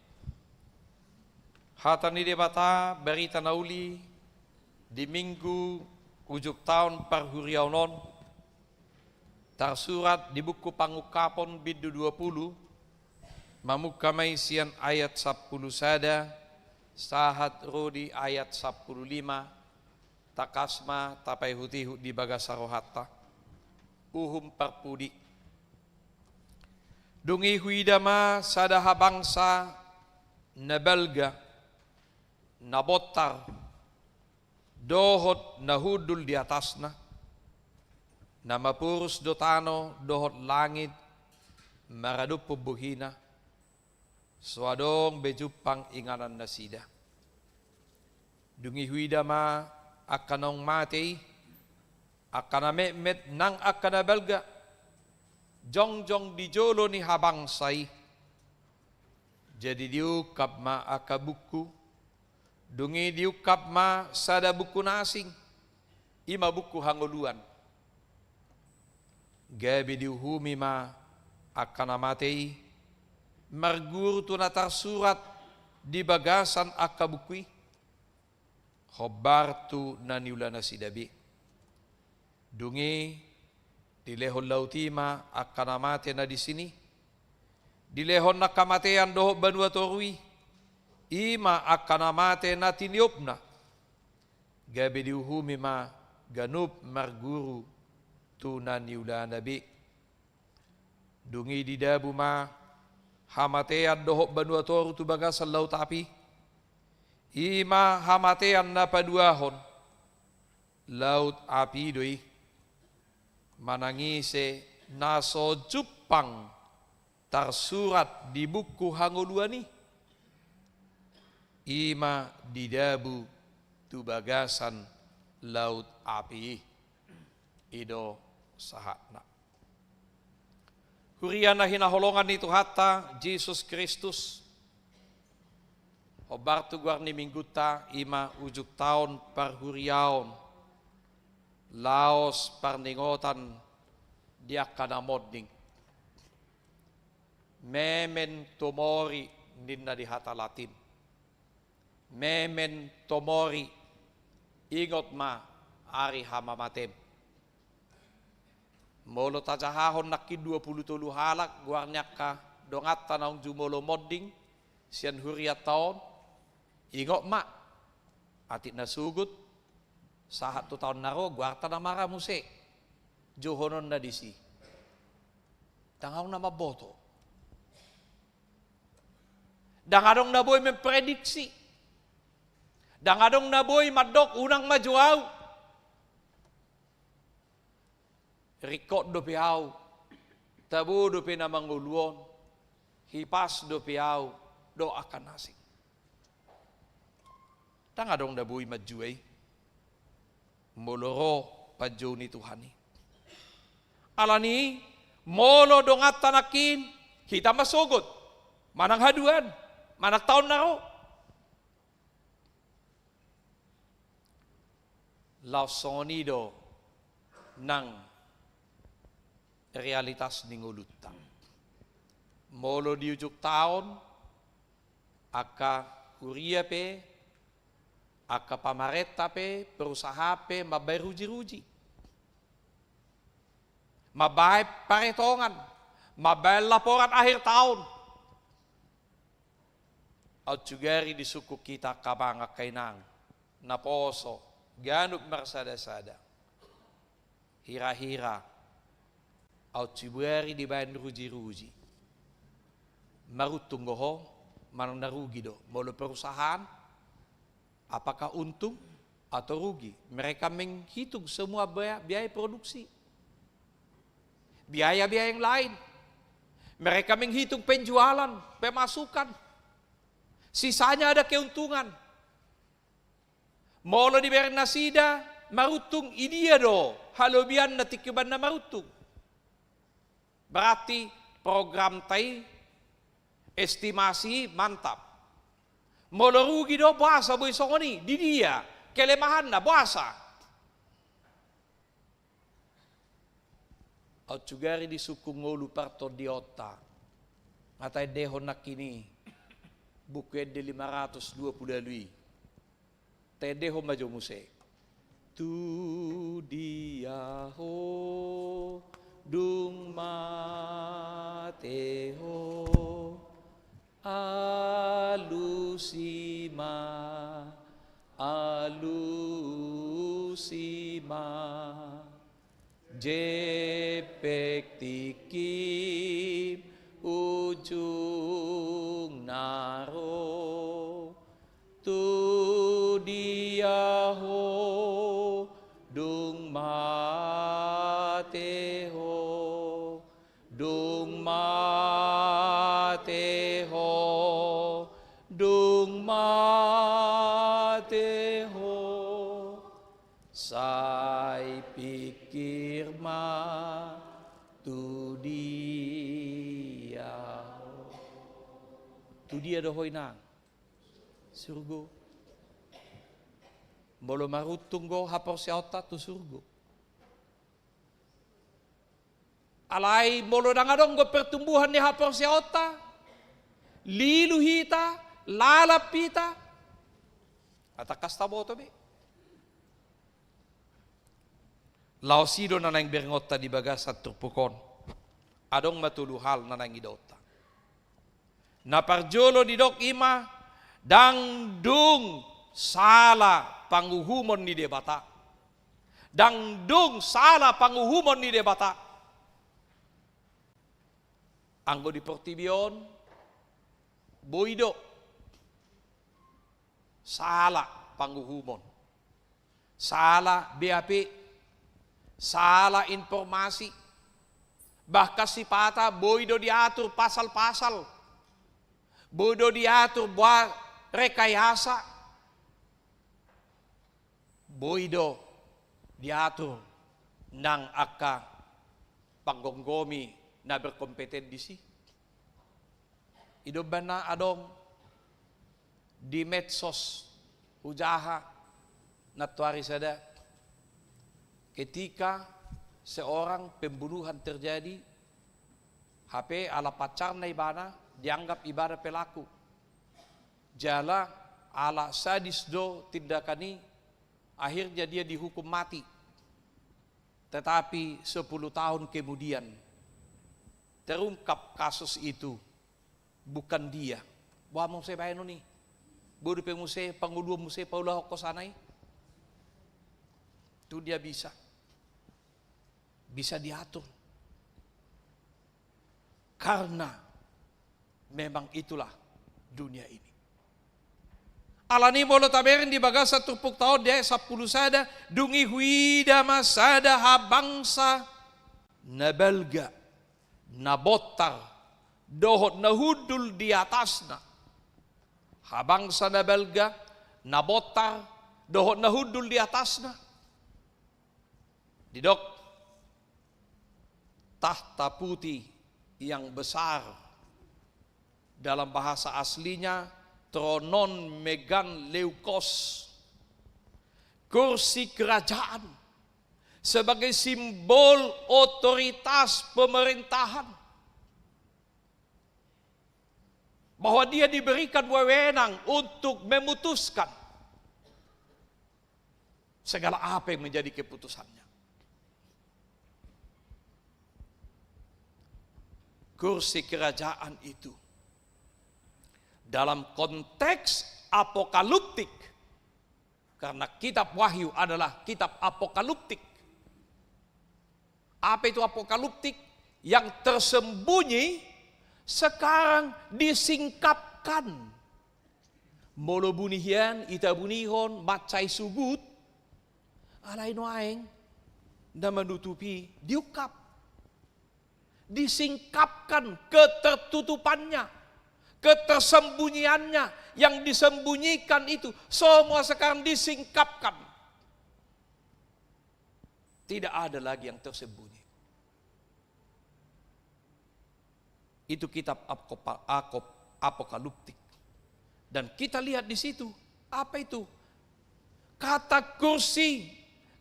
Hata ni debata berita nauli di minggu ujuk tahun parhuriaunon tersurat di buku pangukapon bidu 20 mamukamay siyan ayat 10 sada sahat rodi ayat 15 takasma tapai hutihu di bagasarohata uhum parpudi dungi huidama sadaha bangsa nabalga nabotar dohot nahudul di atasna nama purus dotano dohot langit maradup pubuhina swadong bejupang inganan nasida dungi huidama akanong matei akana memet nang akana belga jong di jolo ni habang say jadi diukap ma akabuku dungi diukap ma sada buku nasing ima buku hangoluan gabi diuhumi ma akana matei marguru tu natar surat di bagasan akabukui khobar tu naniulana sidabi dungi dilehon lautima akana mate na di sini dilehon na kamatean doho banua torui ima akana mate na tiniopna gabi diuhumi ma ganup marguru tu naniulana bi dungi didabu ma hamatean dohok banua toru tu bagasan laut api ima hamatean na paduahon laut api doi manangise naso jupang tersurat di buku hangoluani ima didabu tu bagasan laut api ido sahatna Huriana hinaholongan itu hatta Jesus Kristus. Hobar tu guarni mingguta ima ujuk tahun parhuriaon. Laos parningotan dia kana modning. Memen tomori ninna di hata Latin. Memen tomori ingot ma ari hamamatem. Molo tajahahon nakki 23 halak guarnya ka dongat tanang jumolo modding sian huriat taon ingok mak atik nasugut sahat tu tahun naro guarta na mara muse johonon na disi tangaw na maboto dangadong na boy memprediksi dangadong na boy madok unang majuaw rikot do piau, tabu do pinamanguluon, hipas do piau, do akan nasing. Tangadong dabuy majuay, moloro padyo ni Tuhani. Alani, molo dongat tanakin, kita masugod, manang haduan, manang taon na ro. Lausonido nang realitas ningulutang. Molo di ujuk tahun, aka kuria pe, aka pamareta pe, perusaha pe, mabay ruji-ruji. Mabay paretongan, mabay laporan akhir tahun. At sugari di suku kita kabanga kainang, naposo, ganuk marsada-sada. Hira-hira, au cibuari di bayan ruji-ruji. Marutung goho, manang narugi do. Molo perusahaan, apakah untung atau rugi? Mereka menghitung semua biaya produksi. Biaya-biaya yang lain. Mereka menghitung penjualan, pemasukan. Sisanya ada keuntungan. Molo di bayan nasida, marutung idia do. Halobian natikiban na marutung. Berarti program tai estimasi mantap. Molo rugi do bahasa boy songoni di dia kelemahan na bahasa. Au cugari di suku ngolu parto diota. Ngatai deho nak kini buku de 520 lui. Tedeho majo muse. Tu dia ho dung mateho alusima alusima jepek tikim ujung naro tu dia ho dung mateho dung mateho dung mateho sai pikir ma tu dia dohoi nang surgo bolo marutung go hapor siota tu surgo alai bolo dangadong go pertumbuhan ni hapor siota lilu hita lalap hita atakas tabo to be lausido na nang berngota di bagasat turpukon adong matulu hal na nang idota na parjolo di dok ima dangdung sala panguhumon ni debata dangdung sala panguhumon ni debata anggo di portibion boido sala panguhumon sala BAP sala informasi bahkan si pata boido diatur pasal-pasal bodo diatur buat rekayasa boido diatur nang aka panggonggomi na berkompeten di si idoban na adong di medsos hujaha na tuari sada ketika seorang pembunuhan terjadi HP ala pacar na ibana dianggap ibadah pelaku jala ala sadis do tindakani akhirnya dia dihukum mati tetapi 10 tahun kemudian terungkap kasus itu bukan dia wah mau saya bayar nih bodo pemuse pangudua muse paulah kosanai itu dia bisa diatur karena memang itulah dunia ini. Alani bolo taberin di bagasa tupuk tahun dia 10 sada dungi huida masada habangsa nabalga nabotar dohot nahudul di atasna habangsa nabalga nabotar dohot nahudul di atasna didok tahta putih yang besar dalam bahasa aslinya tronon megan leukos kursi kerajaan sebagai simbol otoritas pemerintahan bahwa dia diberikan wewenang untuk memutuskan segala apa yang menjadi keputusannya. Kursi kerajaan itu dalam konteks apokaliptik, karena kitab Wahyu adalah kitab apokaliptik. Apa itu apokaliptik? Yang tersembunyi sekarang disingkapkan. Molo bunihian, ita bunihon, macai sugut, alai noaeng, dan menutupi, diukap. Disingkapkan ketertutupannya. Ketersembunyiannya yang disembunyikan itu semua sekarang disingkapkan. Tidak ada lagi yang tersembunyi. Itu kitab apokaliptik. Dan kita lihat di situ, apa itu? Kata kursi,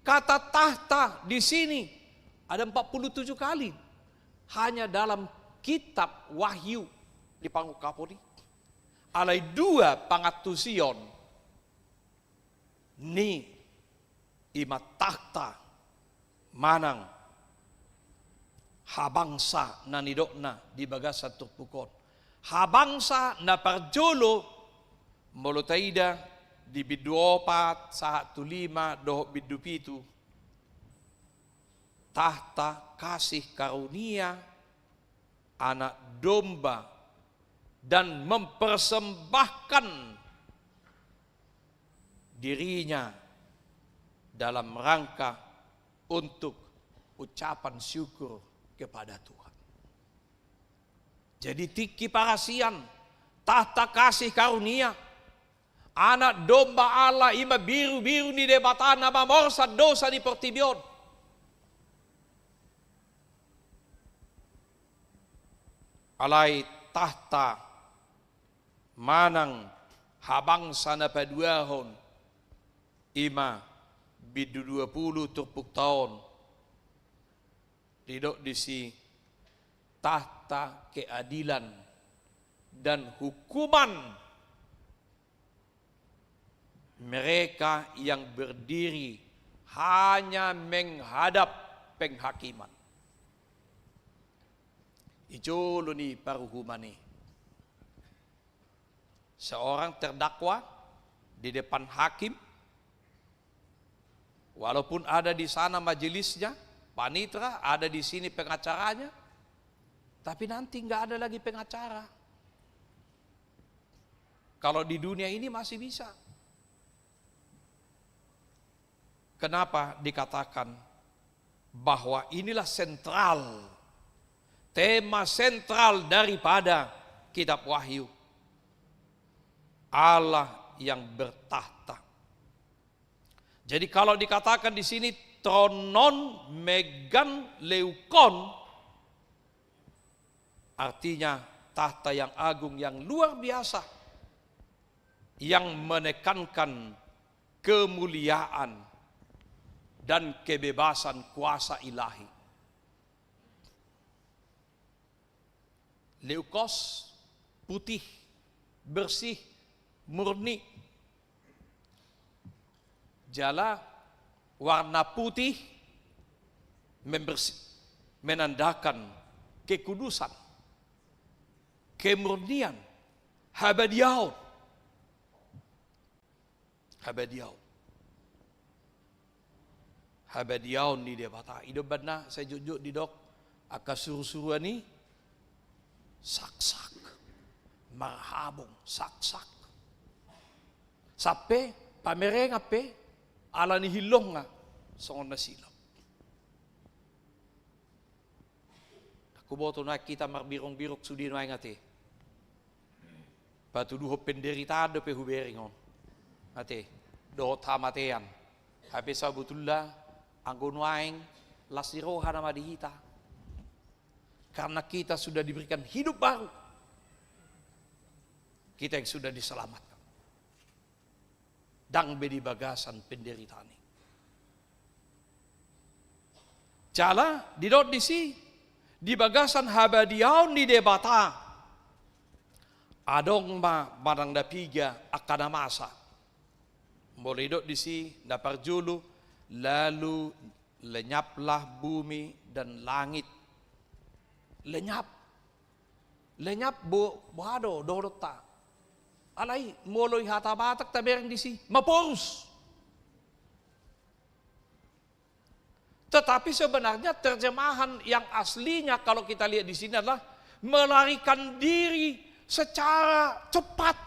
kata tahta di sini ada 47 kali. Hanya dalam kitab Wahyu di pangku kapuri. Alai dua pangatusion. Ni ima tahta manang habangsa na nidokna di bagasa turpukon. Habangsa na parjolo molutaida di biduopat satu lima doh bidupitu. Tahta kasih karunia anak domba dan mempersembahkan dirinya dalam rangka untuk ucapan syukur kepada Tuhan. Jadi tiki parasian, tahta kasih karunia, anak domba Allah ima biru-biru ni debatan nama morsa dosa di pertibion. Alai tahta manang habang sana paduahon ima bidu 20 turpuk tahun didok disi tahta keadilan dan hukuman mereka yang berdiri hanya menghadap penghakiman. Ijolo ni paruhumani. Seorang terdakwa di depan hakim, walaupun ada di sana majelisnya, panitra, ada di sini pengacaranya, tapi nanti nggak ada lagi pengacara. Kalau di dunia ini masih bisa. Kenapa dikatakan bahwa inilah sentral, tema sentral daripada kitab Wahyu? Allah yang bertahta. Jadi kalau dikatakan di sini tronon megan leukon, artinya tahta yang agung, yang luar biasa, yang menekankan kemuliaan dan kebebasan kuasa ilahi. Leukos, putih, bersih, murni. Jala warna putih menandakan kekudusan, kemurnian, habadiaun. Habadiaun. Habadiaun ni dia bata. Ido badna saya jujuk di dok akasuru-suru ni sak-sak. Marhabong sak-sak. Sape pamereng ape ala ni hilong nga songon na silap. Aku boto na kita marbirong-birok sudi no ay ngati. Patuduho penderitado pe huberingon. Ate do tamatean. Hape sabutullah anggo nuaing lasiroha na madihita. Karena kita sudah diberikan hidup baru. Kita yang sudah diselamatkan. Dang bedi bagasan penderitaan ini. Jala di dot disi di bagasan habadiaun di debata. Adong ma barang dapiga akana masa. Boleh dot disi dapar julu lalu lenyaplah bumi dan langit. Lenyap buhado dorota. Alay moloy hatabatak taberang disi maporus. Tetapi sebenarnya terjemahan yang aslinya kalau kita lihat di sini adalah melarikan diri secara cepat.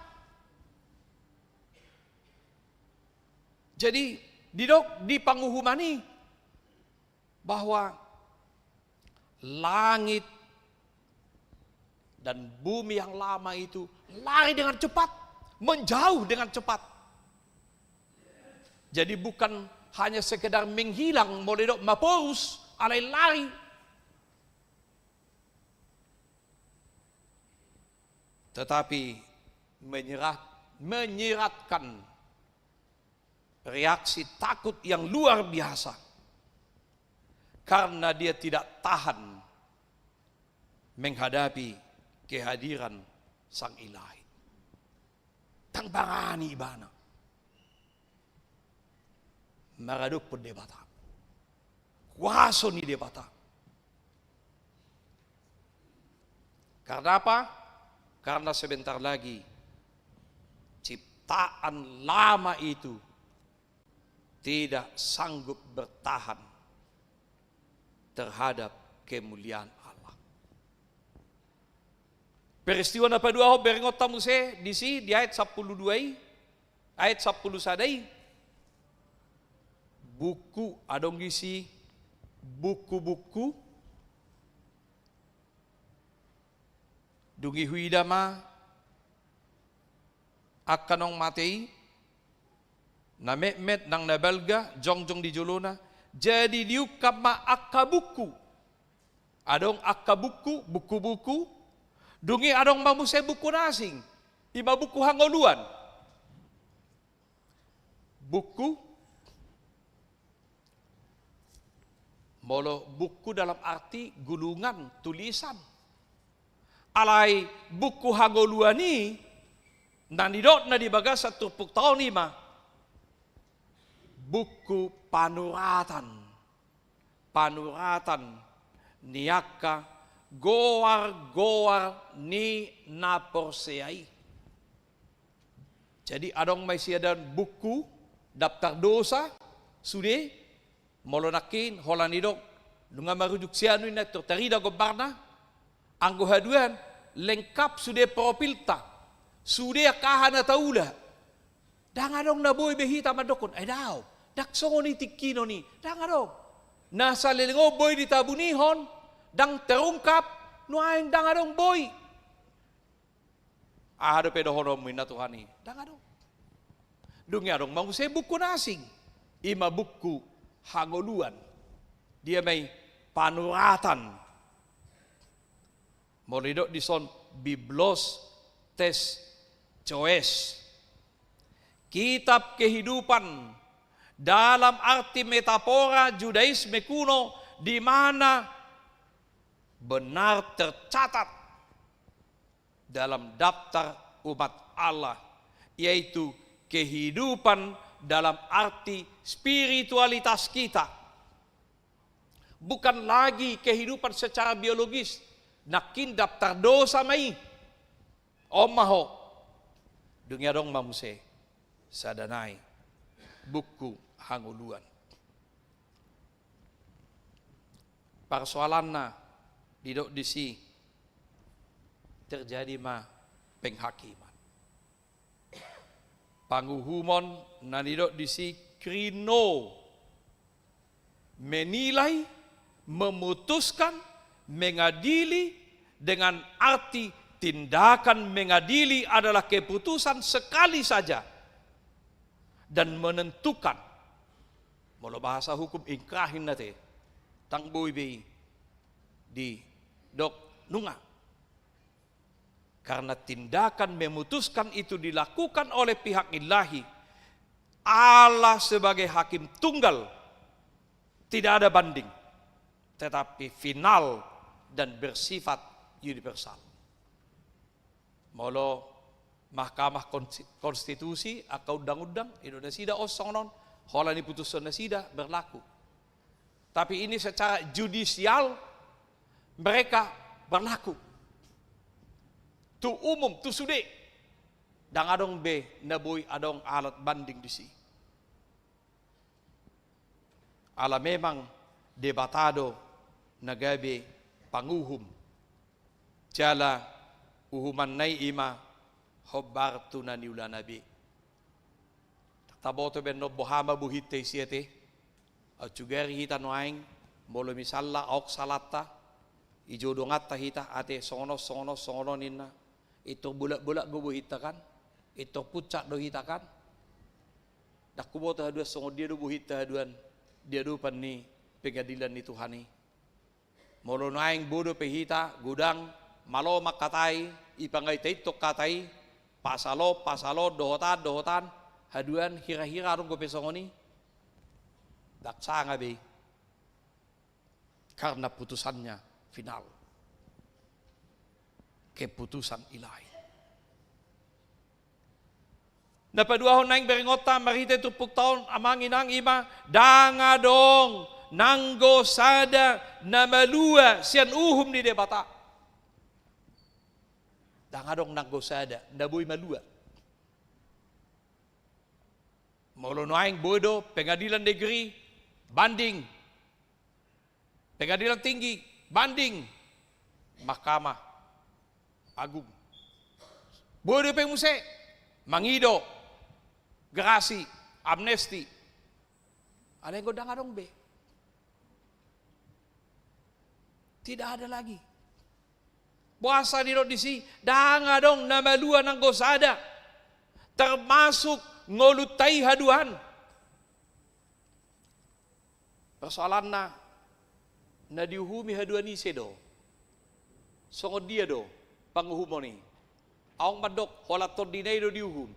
Jadi di panghuhumani bahwa langit dan bumi yang lama itu lari dengan cepat, menjauh dengan cepat. Jadi bukan hanya sekedar menghilang, model maporus, alai lari. tetapi menyiratkan reaksi takut yang luar biasa karena dia tidak tahan menghadapi kehadiran Sang Ilahi. Tang bangani ibana maraduk pun debata kuaso ni debata. Karena apa? Karena sebentar lagi ciptaan lama itu tidak sanggup bertahan terhadap kemuliaan Allah. Peristiwa na padua ho beringot tamu se di ayat 12 ayat 10 sadai buku adong gisi buku-buku dungi huidama akanong matei na met nang nabalga jongjong di jolona jadi diukap ma akabuku adong akabuku buku-buku dungi adong mamuse buku nasing ima buku hangoluan buku molo buku dalam arti gulungan tulisan alai buku hangoluan ni nanidot na dibaga sa turpuk tahun ima buku panuratan niaka goar ni naporseai. Jadi adong may siadan buku daftar dosa sude molonakin holanidok nunga marujuk sianu na tertarida gobarna anggo haduan lengkap sude propilta sude kahana taula dangadong na boy behita madokon ay daw daksongo ni tikino ni dangadong nasa lelengo boy ditabunihon dang terungkap nuaing dangadong boy ahado pedohonom na tuhani dangadong dungi adong mangusay buku nasing ima buku hangoluan dia may panuratan moridok dison biblos tes coes kitab kehidupan dalam arti metafora Judaisme kuno di mana benar tercatat dalam daftar umat Allah yaitu kehidupan dalam arti spiritualitas kita bukan lagi kehidupan secara biologis nakin daftar dosa mai omaho dunia dong mamuse sadanai buku hanguluan persoalanna didok disi terjadi ma penghakiman panguhumon nanidok disi krino menilai memutuskan mengadili dengan arti tindakan mengadili adalah keputusan sekali saja dan menentukan molo bahasa hukum ingkrahin nate tang boy be di dok nunga karena tindakan memutuskan itu dilakukan oleh pihak ilahi Allah sebagai hakim tunggal tidak ada banding tetapi final dan bersifat universal molo Mahkamah Konstitusi atau undang-undang Indonesia dah osong holani putusan nasida berlaku. Tapi ini secara judisial mereka berlaku. Tu umum, tu sude. Dang adong be naboy adong alat banding di si. Ala memang debatado nagabe panguhum. Jala uhuman nai ima hobbartu na niula nabi. Taboto ben no bohama buhite siete. At sugari hita noaing molo misalla ok salata ijodongat tahita ate sono ninna. Ito bulak-bulak gubo hita kan. Ito pucak do hita kan. Dakuboto hadua songo dia do buhita haduan dia do pan ni pengadilan ni Tuhani. Molo noaing bodo pehita gudang malo makatai ipangay tok katay pasalo dohotan haduan hira-hira rong gopesongoni daksa nga be karena putusannya final keputusan ilahi. Napaduahon naing beringota marita tupuk taon amang inang ima dangadong nanggo sada na malua sian uhum di debata. Dangadong nanggo sada nabuy malua. Molo naing bodo pengadilan negeri banding. Pengadilan tinggi banding. Mahkamah Agung. Bodo pengmuse mangido gerasi, amnesti. Ada yang godang adong be. Tidak ada lagi. Puasa di rodisi, dangadong namalua ng gosada. Termasuk ngolutai haduhan. Persoalan na diuhumi haduhan ise do. Songod dia do, panguhumo ni. Aong madok, holat to dinay do diuhum.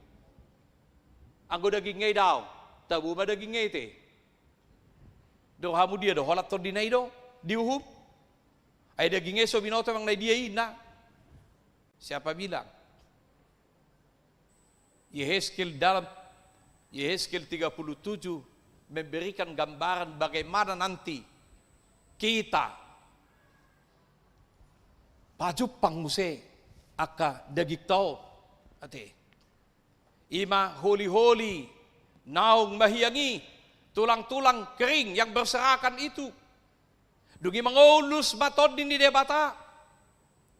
Anggo daging ngay daw, tabu ma daging ngay te. Do hamu dia do, holat to dinay do, diuhum. Ay daging ngay so binoto mang naidiyain na. Siapa bilang? Yehezkiel 37 memberikan gambaran bagaimana nanti kita pajupang muse aka dagik tao ate. Ima holi-holi, naung mahiyangi, tulang-tulang kering yang berserakan itu. Dungi mengulus matod di debata.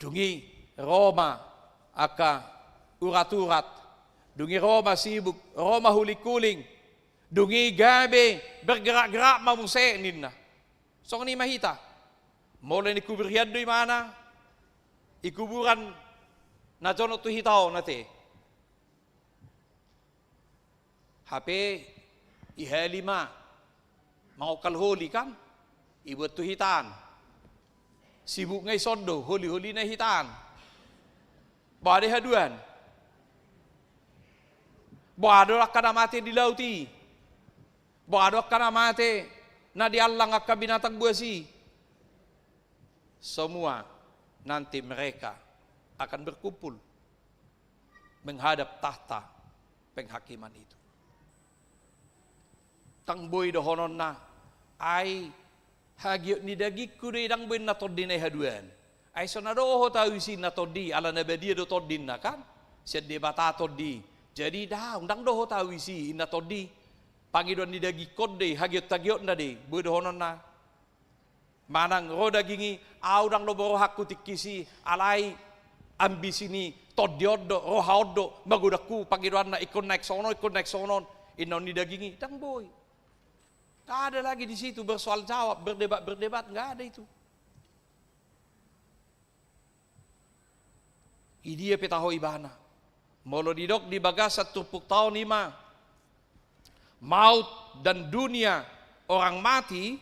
Dungi Roma aka urat-urat. Dungi Roma sibuk, Roma huli-kuling. Dungi gabe bergerak-gerak mamuse ninna. So ni mahita. Mulai ni kubrihan do mana? Ikuburan na jono tu hitao nate. HP ihalima mangokal holi kan ibuat tu hitan sibuk ngay sondo holi-holi na hitan bade haduan bado kana mate di lauti bado kana mate na di allang akka binatang buasi semua nanti mereka akan berkumpul menghadap tahta penghakiman itu. Tang boy dohonon na ay hagyot ni dagik kuday dang boy na todin ay haduan. Ay so na doho tawisi na todi ala na badia do todin na kan. Siya di bata todi. Jadi daw dang doho tawisi na todi. Pangidon ni dagik kode hagyot tagyot na di boy dohonon na. Manang ro dagingi aw dang loboro hakku tikisi alay ambisi ni todiodo rohaodo magudaku pangidon na ikon naik sonon inon ni dagingi dang boy. Nggak ada lagi di situ bersoal jawab, berdebat, nggak ada itu. Idia petaho ibana. Molo didok di bagasat tupuk tahun 5. Maut dan dunia orang mati.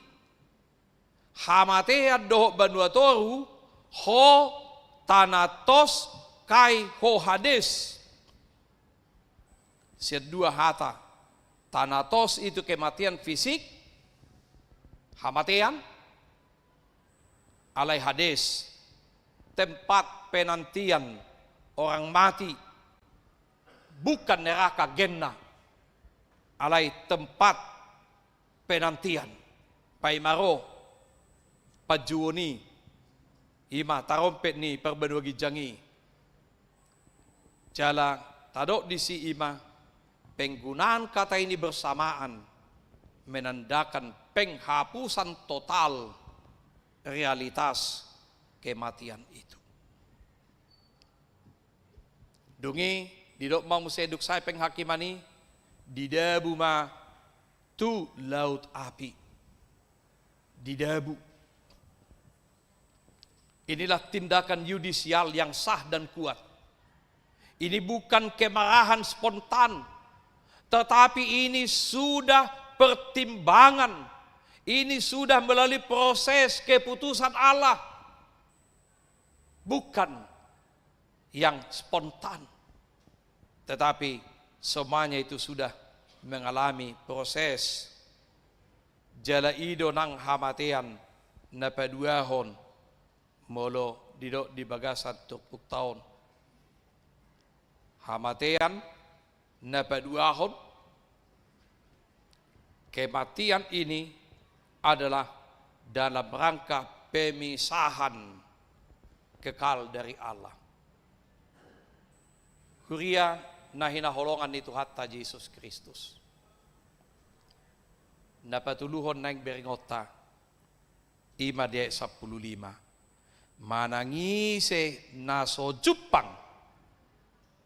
Hamatea doh banuatoru ho tanatos kai ho hades. Siat dua hata. Tanatos itu kematian fisik. Hamatian alai hades tempat penantian orang mati bukan neraka genna alai tempat penantian paimaro pajuoni ima tarompet ni perbenuagi jangi jala tadok di si ima penggunaan kata ini bersamaan menandakan penghapusan total realitas kematian itu. Dungi didok mau museduk saya penghakimani didabu ma tu laut api. Didabu. Inilah tindakan yudisial yang sah dan kuat. Ini bukan kemarahan spontan, tetapi ini sudah pertimbangan. Ini sudah melalui proses keputusan Allah. bukan yang spontan, tetapi semuanya itu sudah mengalami proses. Jala ido nang hamatean na paduahon molo didok di bagasan tukuk tahun. Hamatean na paduahon, kematian ini adalah dalam rangka pemisahan kekal dari Allah. Huria na hinaholongan ni Tuhan ta Yesus Kristus. Napatuluhon na yung beringota, ima dia 15. Manangise na sojupang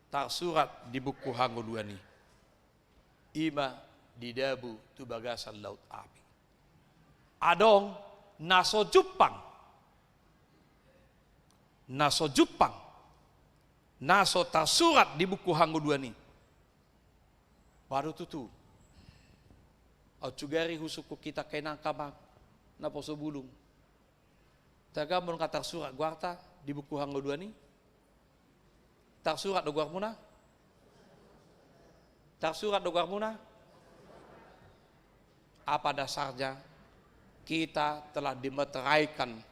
tersurat di buku Hanguluan ni. Ima didabu tu bagasan laut api. Adong na sojupang. Naso Jepang, naso tersurat di buku Hanguluan ni. Baru tutu. Au cugari husuku kita kena kabang na poso bulung. Taga mun kata tersurat guarta di buku Hanguluan ni. Tersurat do guarmuna. Tersurat do guarmuna. Apa dasarnya kita telah dimeteraikan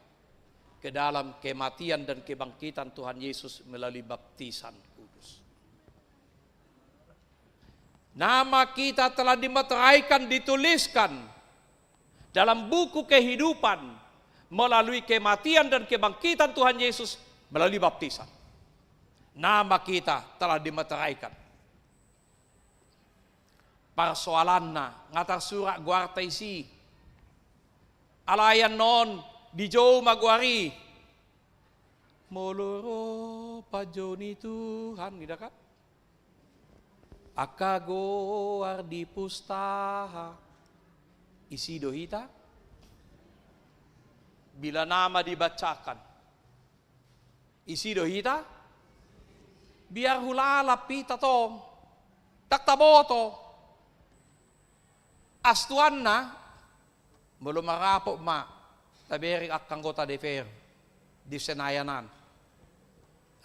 ke dalam kematian dan kebangkitan Tuhan Yesus melalui baptisan kudus. Nama kita telah dimeteraikan, dituliskan dalam buku kehidupan melalui kematian dan kebangkitan Tuhan Yesus melalui baptisan. Nama kita telah dimeteraikan. Persoalanna ngatar surat guarta isi. Alayan non di jauh maguari moloro pajoni Tuhan tidak kan? Akago ardi pustaha isi dohita bila nama dibacakan isi dohita biar hulalap pita tong tak taboto astuanna belum marapok ma taberi ak anggota DPR di Senayanan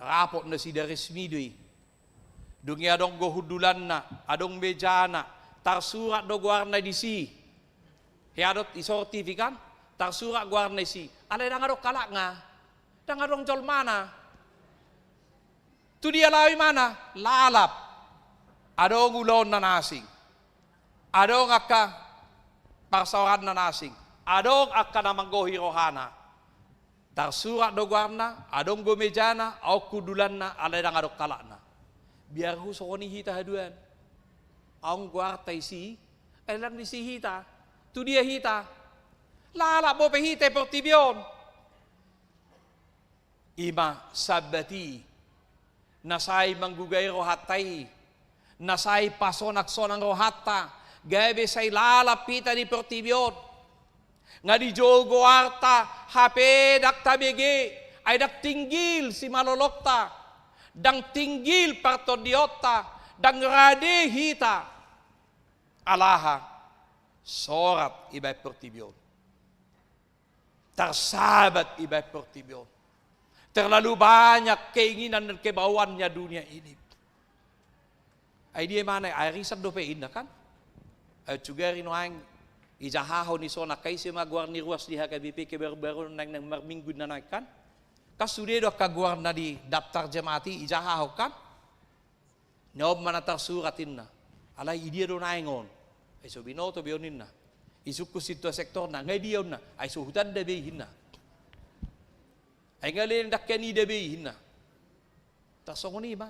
rapot na si resmi dui dungi adong gohudulan na adong bejana tarsurat do guarna di si hiadot isortifikan tarsurat guarna si alay dang adong kalak nga dang adong jol mana tu dia lawi mana lalap adong ulon na nasing adong akka parsawaran na nasing adong akka namang gohirohana tarsurat do guarna adong gomejana au kudulan na alay dang adong kalak na biar hu soni hita haduan aung guarta isi elang di si hita tu dia hita lala mo pe hita portibion ima sabati nasai manggugay rohatai nasai pasonak sonang rohata gabe say lala pita di portibion nga di jogo arta hape dak tabege ay dak tinggil si malolokta dang tinggil partodiota dang rade hita alaha sorat ibay pertibion tersahabat ibay pertibion terlalu banyak keinginan dan kebauannya dunia ini ay dia mana ay riset do pe inna kan ay cugari no ang ijahaho ni sona kay si magwar ni ruas di HKBP ke baru nang minggu na kan kasude do kaguar na di daftar jemaati ijahaho kan nyob manatar suratin na alay idia do naingon ay so binoto bionin na isuku situ sektor na ngay diyon na ay suhutan da behin na ay ngalin dakkani da behin na tasongoni ba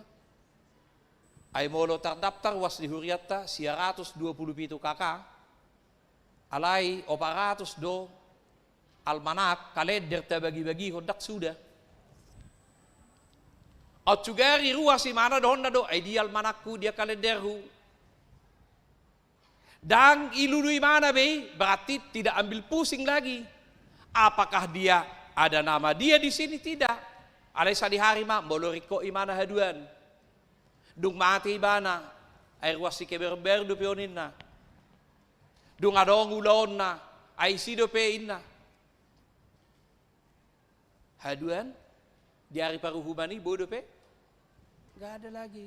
ay molo tardaftar was di huriatta 127 kakak alay 400 do almanak kalender ta bagi-bagi hondak sudah at sugari ruas si mana doon na do ay di almanakku dia kalenderhu dang ilului mana be berarti tidak ambil pusing lagi apakah dia ada nama dia di sini tidak alay sa di hari ma boloriko imana haduan dung mati ibana ay ruas si keberber do peonin na dung adong ulon na ay sido pein na haduan Di hari paruhumani bodoh pe? Gak ada lagi.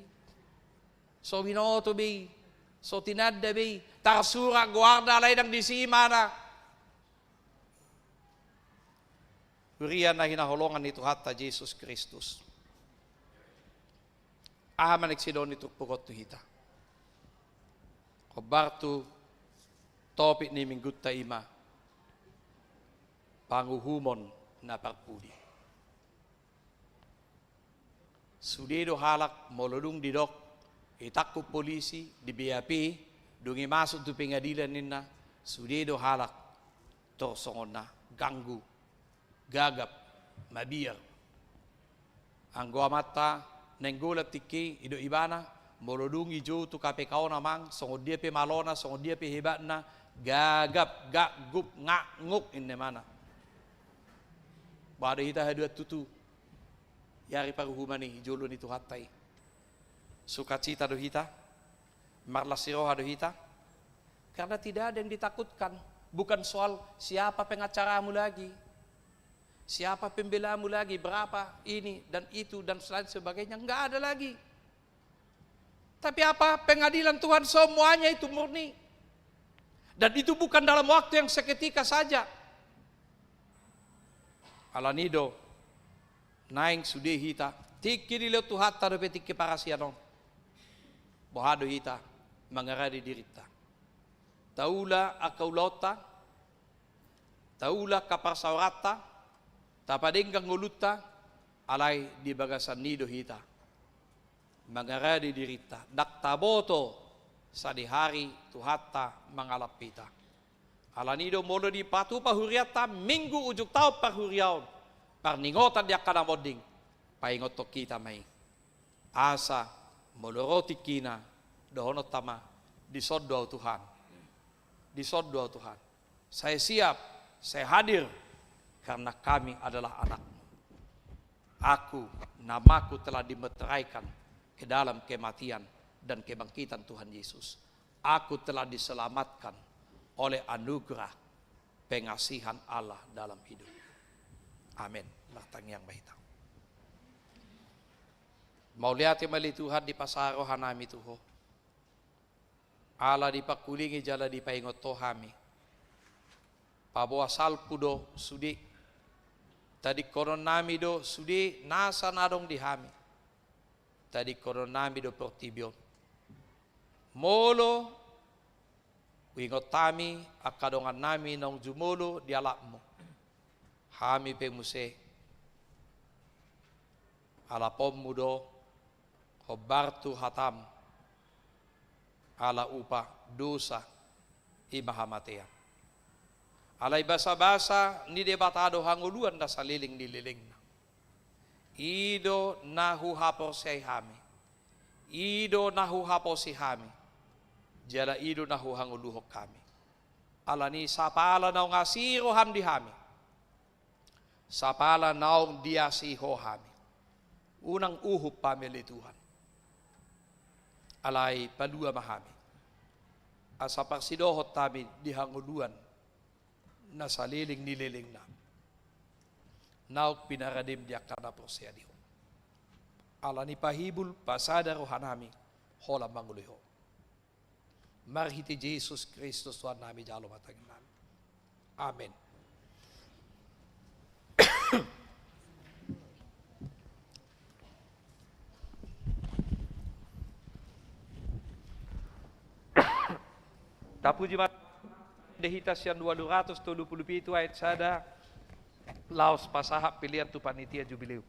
So binoto be, so tinadda be, tarsura guarda lainang di simana. Urian na hinaholongan ni Tuhan Jesus Kristus. Aman nagsidon ito pukot tuhita. Kobartu topik ni minggut ta ima. Panguhumon na parpudi. Sudedo halak molodung didok itakku polisi di BAP dungi masuk tu pengadilan ninna sudedo halak torsongon na ganggu gagap mabiar anggo mata nenggolap tiki ido ibana molodung ijo tu KPK namang songod dia pe malona songod dia pe hebatna gagap gagup nguk inne mana bada hita haduat tutu yari paruhumani jolo ni tuhatai sukacita dohita marlasiroha dohita karena tidak ada yang ditakutkan, bukan soal siapa pengacaramu lagi, siapa pembelamu lagi, berapa ini dan itu dan selain sebagainya, enggak ada lagi. Tapi apa? Pengadilan Tuhan semuanya itu murni, dan itu bukan dalam waktu yang seketika saja. Alanido naing sude hita tikiri leo tuhat tado petik parasianon bohado hita mangaradi dirita taula akaulota taula kaparsaurata tapadenggang nguluta alai di bagasan nido hita mangaradi dirita dak taboto sa di hari tuhatta mangalapita alanido molo di patu pahuriata minggu ujuk tau pahuriaon parningotan dia kana moding paingot kita mai asa moloroti kina dohono tama disoddo Tuhan saya siap saya hadir karena kami adalah anak-Mu namaku telah dimeteraikan ke dalam kematian dan kebangkitan Tuhan Yesus aku telah diselamatkan oleh anugerah pengasihan Allah dalam hidup. Amin. Latang yang baik. Mau lihat mali Tuhan di pasaro hanami tuho. Allah di pakulingi jala di paingot tohami. Pabo asal pudo sudi. Tadi koron nami do sudi nasa nadong di hami. Tadi koron nami do portibion. Molo wingot tami akadongan nami nong jumolo di alakmu. Hami pemuse ala pom mudo hobartu hatam ala upa dosa imahamatea alai basa-basa ni debatado hanguluan da saliling dililing ido nahu hapor sei hami ido nahu hapor si hami jala ido nahu hanguluhok kami ala ni sapala na ngasiro ham di hami sapala naong dia si hohami unang uhup pamili Tuhan alai padua mahami asa parsidohot tabi dihanguluan na saliling nililing na naok pinaradim dia kana prosya diho ala ni pahibul pasada rohanami hola manguliho marhiti Jesus Kristus Tuhan nami jalo matangin nami amin. Tapuji mat dehitas yang 277 ayat sada laos pasahap pilihan tu panitia jubileu.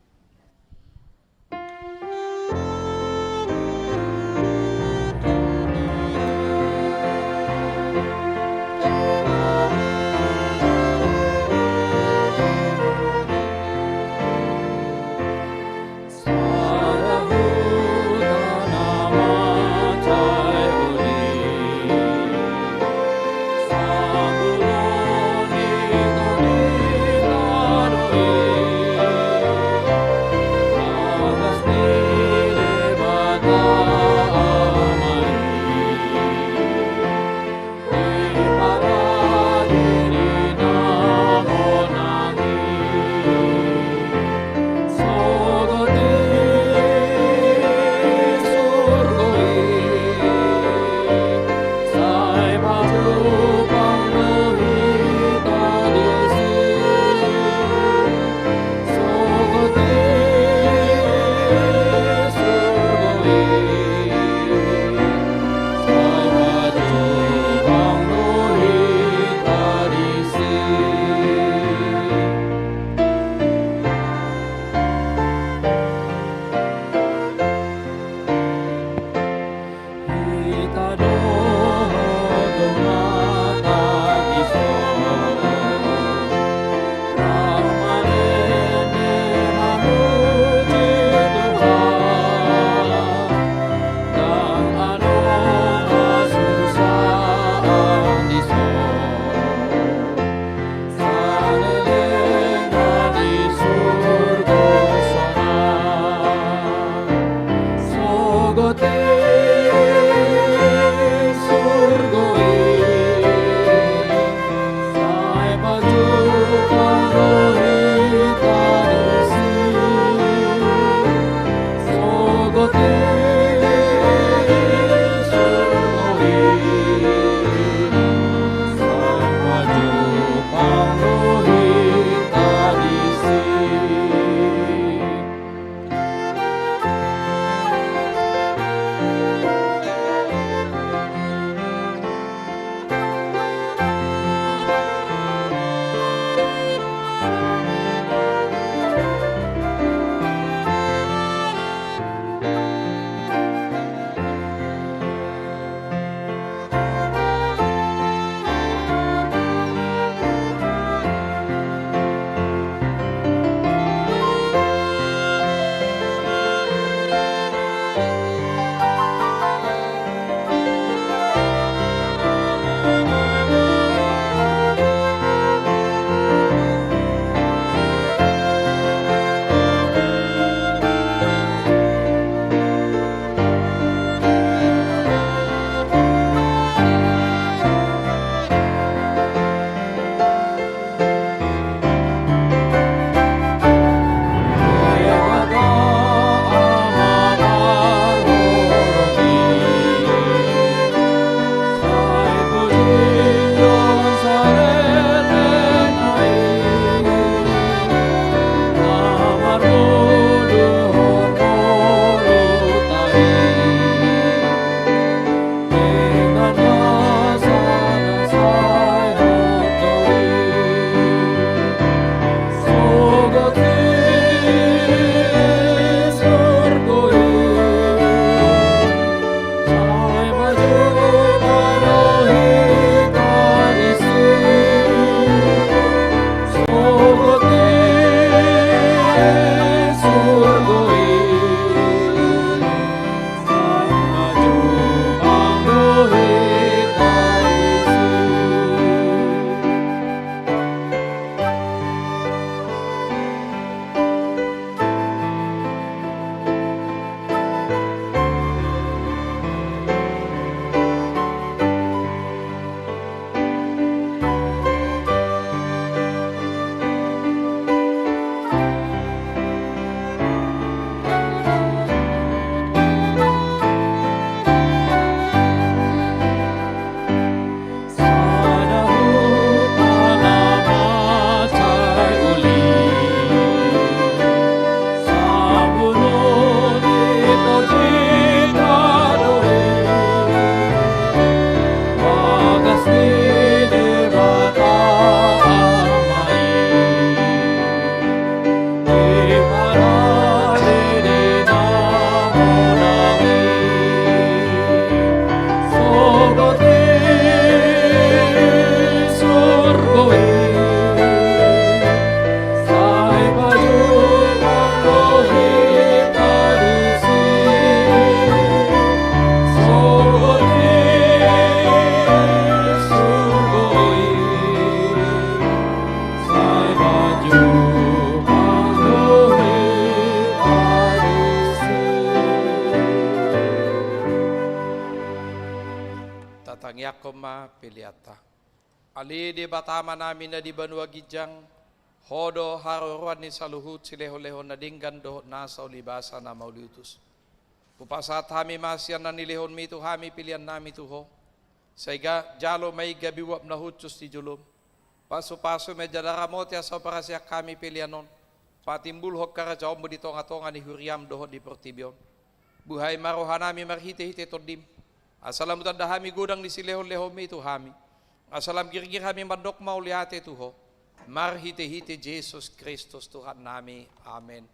Pangiyakoma piliata. Ali di batama namin na di banwa gijang, hodo haruruan ni saluhut sileho-leho na dinggan dohot nasa ulibasa na mauliutus. Pupasat hami masyan na nilihon mi tu hami pilihan nami tuho. Saiga jalo may gabiwap na hutsus ti julum. Paso-paso medya daramot ya sa parasya kami pilihanon. Patimbul hok karajaw mo dito nga tonga ni Huriam dohot di Portibyon. Buhay marohanami marhite-hite todim. Asalam tanda hami gudang di silehon-lehon mi tu hami. Asalam girgir hami mandok mauliate tuho. Marhite-hite Jesus Kristus Tuhan nami. Amen.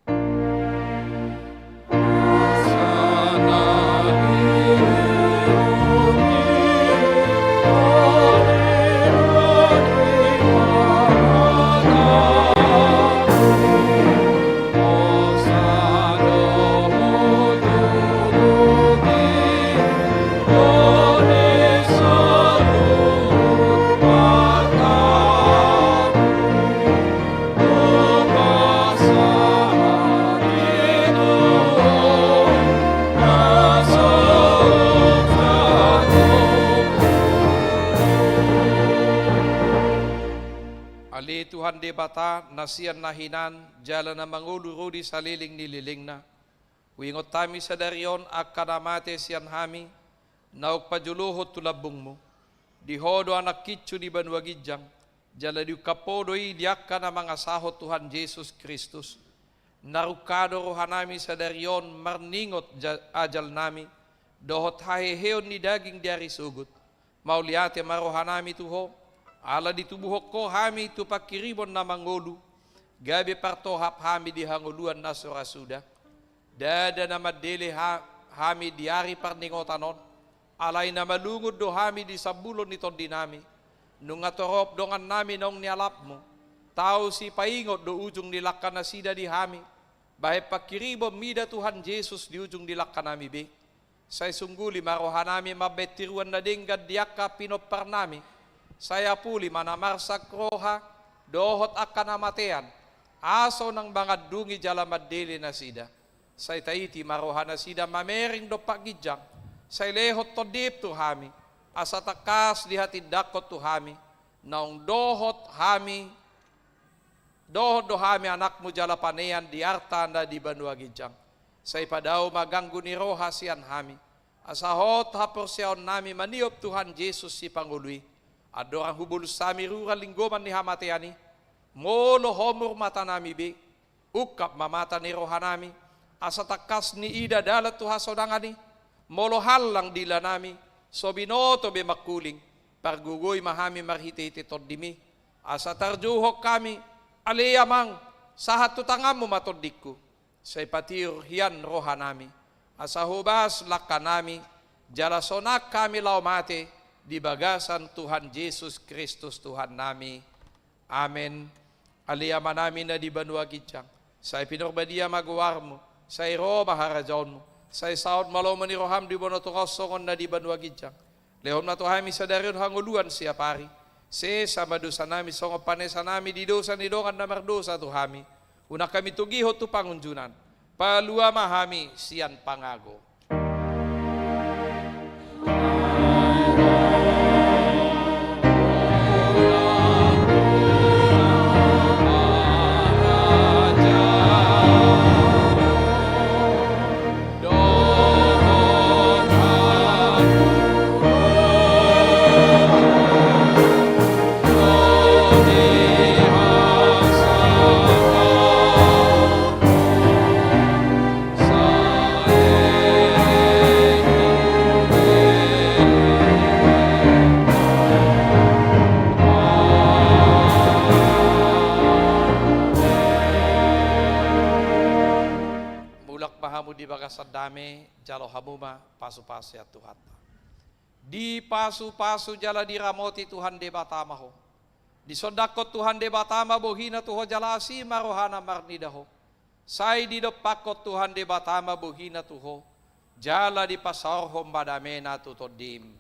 Tuhan di bata nasian nahinan jalan na mangulurudi sa liling nililing na. Wingot tami sa darion akadamate siyan hami nauk pajuluhot tulabung mo. Dihodo anak kitsu di banwagidjang jala di kapodoy diakka na mga sahot Tuhan Jesus Kristus. Narukado rohanami sa darion marningot ajal nami dohot haheheon ni daging diari sugut. Mauliate marohanami tuho. Ala ditubuhok ko hami tu pakiribon na mangolu, gabi partohap hami di hanguluan na surasuda, dada na madele hami diari parningotanon, alay na malungod do hami di sabulon niton dinami, nung atorop dongan nami nong nialap mo, tao si paingot do ujung nilakkan na sida di hami, bahay pakiribon mida Tuhan Jesus di ujung nilakkan nami be, say sungguli marohanami mabetiruan na dinggad diaka pinopar nami, saya puli manamarsak roha, dohot akan namatian, aso ng mga dungi jalamad dili na sida. Say taiti maroha na sida mamering do pagidjang, say lehot to dip to hami, asa takas di hatid dakot to hami, naong dohot do hami anak mo jalapanean di arta na di banwagidjang. Say padaw maganggo ni roha siyan hami, asahot haporsyaon nami maniop Tuhan Jesus si Pangului. Adorang hubul sami rural linggoman ni hamatiani. Molo homur mata nami be. Ukap mamata ni rohanami. Asa takas ni ida dalat tuha sodangani. Molo halang dila nami. So binoto be makuling. Pargugoy mahami marhite-hite todimi. Asa tarjuhok kami. Aliyamang sahat tutangam mo matodikku. Sa ipatir hiyan rohanami. Asa hubas lakanami. Jalasonak kami laumate. Di bagasan Tuhan Jesus Kristus Tuhan nami. Amen. Aliyama namin na di banwagidjang. Sa ipinurbadia maguwar mo. Sa iro maharajaon mo. Sa isaot malaw ni roham di bonotungaw songon na di banwagidjang. Lehon matuhami sa darion hanguluan siya pari. Se sa madusa nami songo panesa nami di dosa ni dongan na mardosa tuhami. Una kami tugihot tu pangunjunan. Palua mahami siyan pangago. Sadame jalo hamuma pasu-pasu ya Tuhan. Di pasu-pasu jala di ramoti Tuhan de batama ho. Di sodakot Tuhan de batama bohina tuho jala asima rohana marnidaho. Sai di dopakot Tuhan de batama bohina tuho. Jala di pasar hom badamena tutodim.